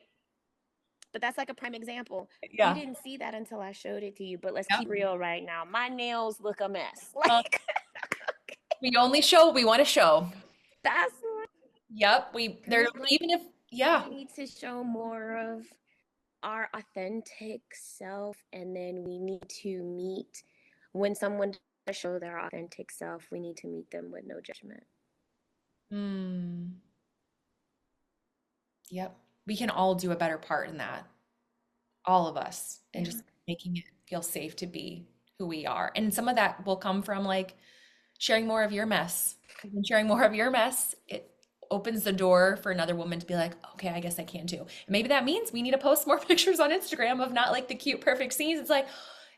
Speaker 2: But that's like a prime example.
Speaker 1: it.
Speaker 2: You
Speaker 1: Yeah.
Speaker 2: didn't see that until I showed it to you, but let's
Speaker 1: Yep.
Speaker 2: keep real right now. My nails look a mess.
Speaker 1: Uh,
Speaker 2: Like,
Speaker 1: we only show what we want to show.
Speaker 2: that's what,
Speaker 1: Yep. There,
Speaker 2: girl, like,
Speaker 1: even if, yeah.
Speaker 2: we need to show more of our authentic self, and then we need to meet when someone does show their authentic self, we need to meet them with no judgment.
Speaker 1: Mm, yep. We can all do a better part in that. All of us, and
Speaker 2: Yeah.
Speaker 1: just making it feel safe to be who we are. And some of that will come from like sharing more of your mess. Because in sharing more of your mess, it opens the door for another woman to be like, okay, I guess I can too. And maybe that means we need to post more pictures on Instagram of not like the cute, perfect scenes. It's like,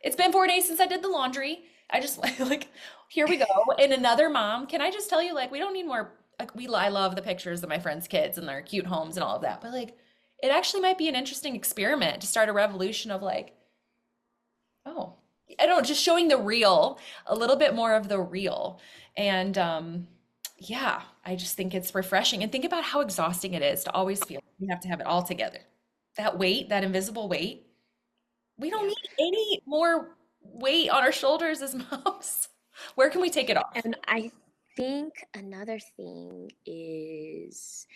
Speaker 1: it's been 4 days since I did the laundry. I just like, here we go. And another mom, can I just tell you, like, we don't need more. Like, I love the pictures of my friends' kids and their cute homes and all of that. But like, it actually might be an interesting experiment to start a revolution of like, oh, I don't know, just showing the real, a little bit more of the real. And yeah, I just think it's refreshing. And think about how exhausting it is to always feel like you have to have it all together. That weight, that invisible weight, we don't
Speaker 2: Yep.
Speaker 1: need any more weight on our shoulders as moms. Where can we take it off?
Speaker 2: And I think another thing is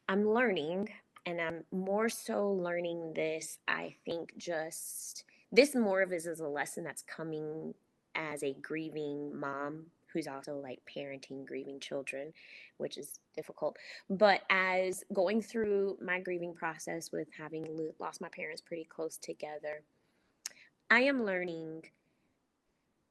Speaker 2: I'm learning, and I'm more so learning this. I think just this more of is a lesson that's coming as a grieving mom who's also like parenting grieving children, which is difficult. But as going through my grieving process with having lost my parents pretty close together, I am learning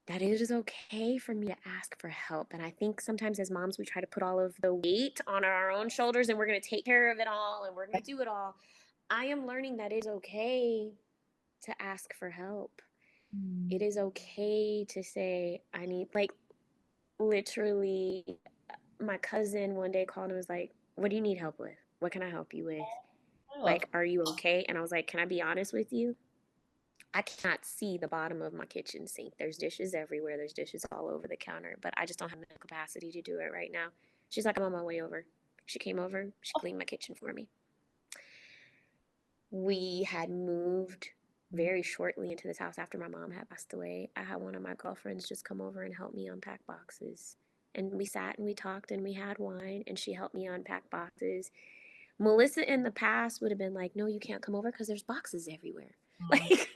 Speaker 2: that it is okay for me to ask for help. And I think sometimes as moms, we try to put all of the weight on our own shoulders and we're going to take care of it all and we're going to do it all. I am learning that it's okay to ask for help. It
Speaker 1: Mm.
Speaker 2: is okay to say, I need, like, literally, my cousin one day called and was like, what do you need help with? What can I help you with?
Speaker 1: I love.
Speaker 2: Like, are you okay? And I was like, can I be honest with you? I cannot see the bottom of my kitchen sink. There's dishes everywhere. There's dishes all over the counter, but I just don't have the capacity to do it right now. She's like, I'm on my way over. She came over. She cleaned my kitchen for me. We had moved very shortly into this house after my mom had passed away. I had one of my girlfriends just come over and help me unpack boxes. And we sat and we talked and we had wine and she helped me unpack boxes. Melissa in the past would have been like, no, you can't come over because there's boxes everywhere.
Speaker 1: Mm.
Speaker 2: Like,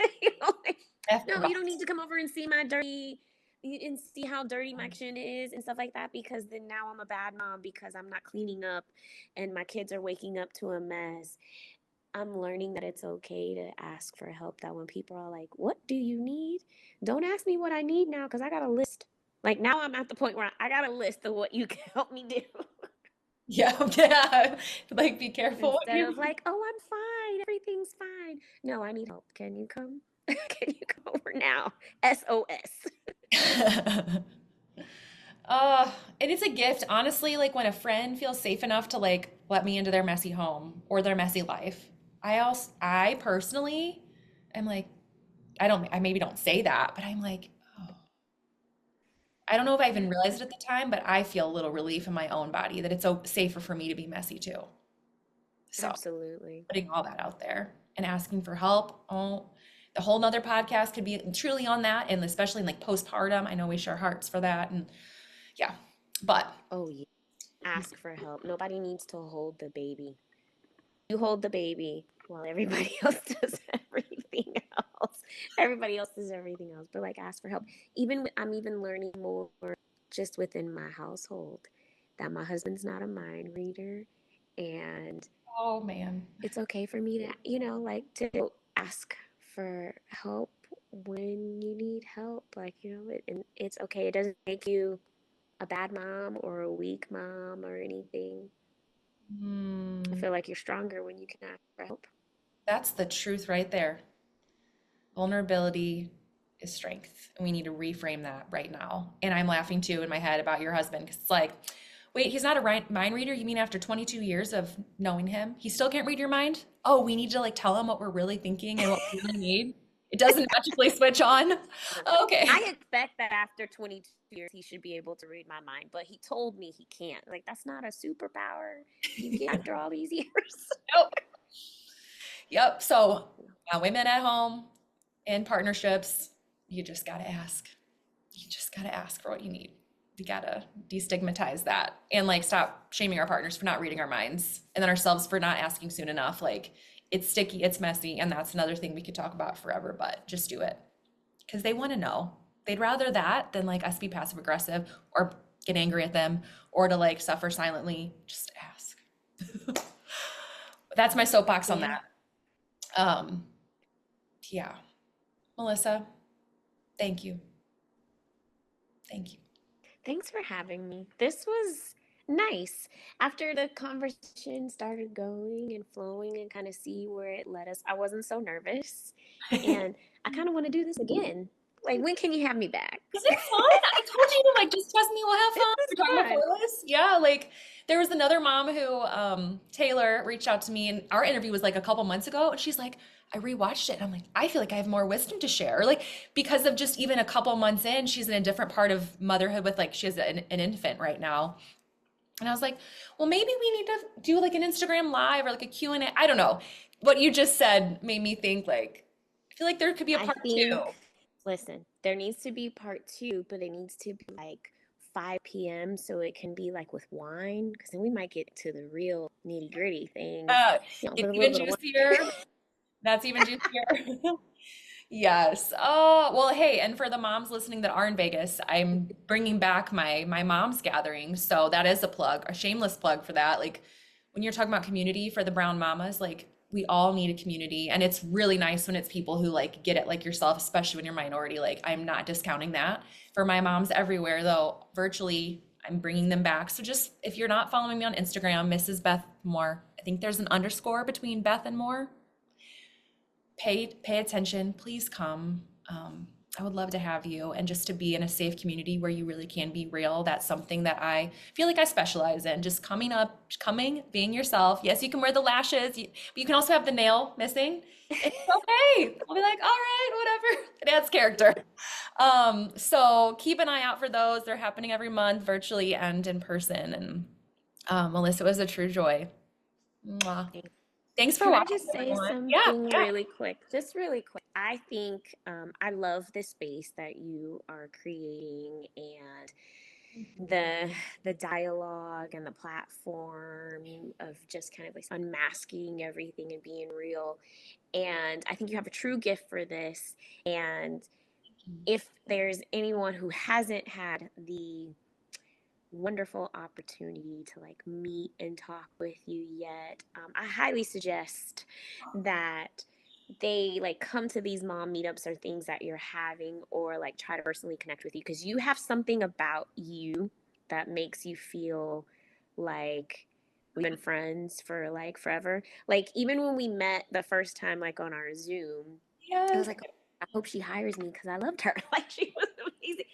Speaker 2: like,
Speaker 1: After
Speaker 2: no, you don't
Speaker 1: box.
Speaker 2: need to come over and see my dirty, and see how dirty my kitchen is and stuff like that because then now I'm a bad mom because I'm not cleaning up and my kids are waking up to a mess. I'm learning that it's okay to ask for help. That when people are like, what do you need? Don't ask me what I need now because I got a list. Like now I'm at the point where I got a list of what you can help me do.
Speaker 1: Yeah, yeah. Like, be careful what
Speaker 2: Instead
Speaker 1: you
Speaker 2: of like, oh, I'm fine, everything's fine. No, I need help. Can you come? Can you come over now? SOS.
Speaker 1: Uh, and it's a gift, honestly, like when a friend feels safe enough to like let me into their messy home or their messy life. I personally am like, I maybe don't say that, but I'm like, oh, I don't know if I
Speaker 2: Yeah,
Speaker 1: even realized it at the time, but I feel a little relief in my own body that it's safer for me to be messy too. So
Speaker 2: absolutely.
Speaker 1: putting all that out there and asking for help. Oh, The whole nother podcast could be truly on that, and especially in like postpartum. I know we share hearts for that, and yeah, but
Speaker 2: Oh, yeah. Ask for help. Nobody needs to hold the baby. You hold the baby while everybody else does everything else. Everybody else does everything else. But like, ask for help. Even I'm even learning more just within my household that my husband's not a mind reader, and
Speaker 1: oh man,
Speaker 2: it's okay for me to, like to ask for help when you need help. Like, and it's okay. It doesn't make you a bad mom or a weak mom or anything. I
Speaker 1: Hmm,
Speaker 2: feel like you're stronger when you can ask for help.
Speaker 1: that's the truth right there. Vulnerability is strength, and we need to reframe that right now. And I'm laughing too in my head about your husband because it's like, wait, he's not a mind reader? You mean after 22 years of knowing him, he still can't read your mind? Oh, we need to like tell him what we're really thinking and what we really need. It doesn't magically switch on. Okay.
Speaker 2: I expect that after 22 years, he should be able to read my mind, but he told me he can't. Like, that's not a superpower you get after all these years.
Speaker 1: Nope. Yep. So, women at home in partnerships, you just got to ask. You just got to ask for what you need. You got to destigmatize that and like stop shaming our partners for not reading our minds and then ourselves for not asking soon enough. Like it's sticky, it's messy, and that's another thing we could talk about forever, but just do it because they want to know. They'd rather that than like us be passive aggressive or get angry at them or to like suffer silently. Just ask. That's my soapbox on
Speaker 2: Yeah.
Speaker 1: that. Um, yeah. Melissa, thank you. Thank you.
Speaker 2: Thanks for having me. This was nice. After the conversation started going and flowing and kind of see where it led us, I wasn't so nervous. And I kind of want to do this again. Like, when can you have me back?
Speaker 1: Is it fun? I told you, like, just trust me, we'll have
Speaker 2: This
Speaker 1: fun.
Speaker 2: is
Speaker 1: We are talking
Speaker 2: fun.
Speaker 1: before this. Yeah, like there was another mom who, Taylor, reached out to me, and our interview was like a couple months ago, and she's like, I rewatched it. And I'm like, I feel like I have more wisdom to share. Like, because of just even a couple months in, she's in a different part of motherhood with like she has an infant right now. And I was like, well, maybe we need to do like an Instagram live or like a Q&A. I don't know. What you just said made me think like, I feel like there could be a
Speaker 2: I
Speaker 1: part two.
Speaker 2: think, listen, there needs to be part two, but it needs to be like 5 p.m. so it can be like with wine, because then we might get to the real nitty gritty things,
Speaker 1: Uh,
Speaker 2: with
Speaker 1: it's
Speaker 2: a little
Speaker 1: even
Speaker 2: bit of wine.
Speaker 1: juicier. That's even juicier. Yes. Oh, well, hey, and for the moms listening that are in Vegas, I'm bringing back my mom's gathering. So that is a plug, a shameless plug for that. Like when you're talking about community for the brown mamas, like we all need a community, and it's really nice when it's people who like get it like yourself, especially when you're minority. Like I'm not discounting that for my moms everywhere, though virtually I'm bringing them back. So just if you're not following me on Instagram, Mrs. Beth Moore, I think there's an underscore between Beth and Moore. Pay attention, please come. I would love to have you and just to be in a safe community where you really can be real. That's something that I feel like I specialize in. Just coming, being yourself. Yes, you can wear the lashes, but you can also have the nail missing. It's okay. I'll be like, all right, whatever. It adds character. So keep an eye out for those. They're happening every month, virtually and in person. And Melissa, it was a true joy. Mwah. Thanks for
Speaker 2: Can I
Speaker 1: watching,
Speaker 2: just say
Speaker 1: everyone. Yeah,
Speaker 2: something
Speaker 1: yeah.
Speaker 2: really quick? Just really quick. I think I love the space that you are creating, and the dialogue and the platform of just kind of like unmasking everything and being real. And I think you have a true gift for this. And if there's anyone who hasn't had the wonderful opportunity to like meet and talk with you yet, I highly suggest that they like come to these mom meetups or things that you're having, or like try to personally connect with you, because you have something about you that makes you feel like we've been friends for like forever. Like, even when we met the first time, like on our Zoom, I was
Speaker 1: Yes.
Speaker 2: like, I hope she hires me because I loved her. Like, she was amazing.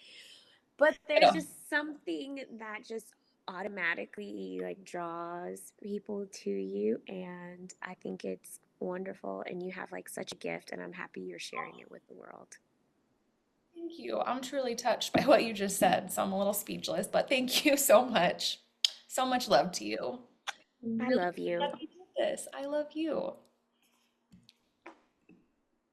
Speaker 2: But
Speaker 1: I
Speaker 2: there's
Speaker 1: know.
Speaker 2: just something that just automatically like draws people to you, and I think it's wonderful, and you have like such a gift, and I'm happy you're sharing it with the world.
Speaker 1: Thank you. I'm truly touched by what you just said, so I'm a little speechless, but thank you so much. So much love to you.
Speaker 2: I
Speaker 1: Really
Speaker 2: love you.
Speaker 1: glad we did this. I love you.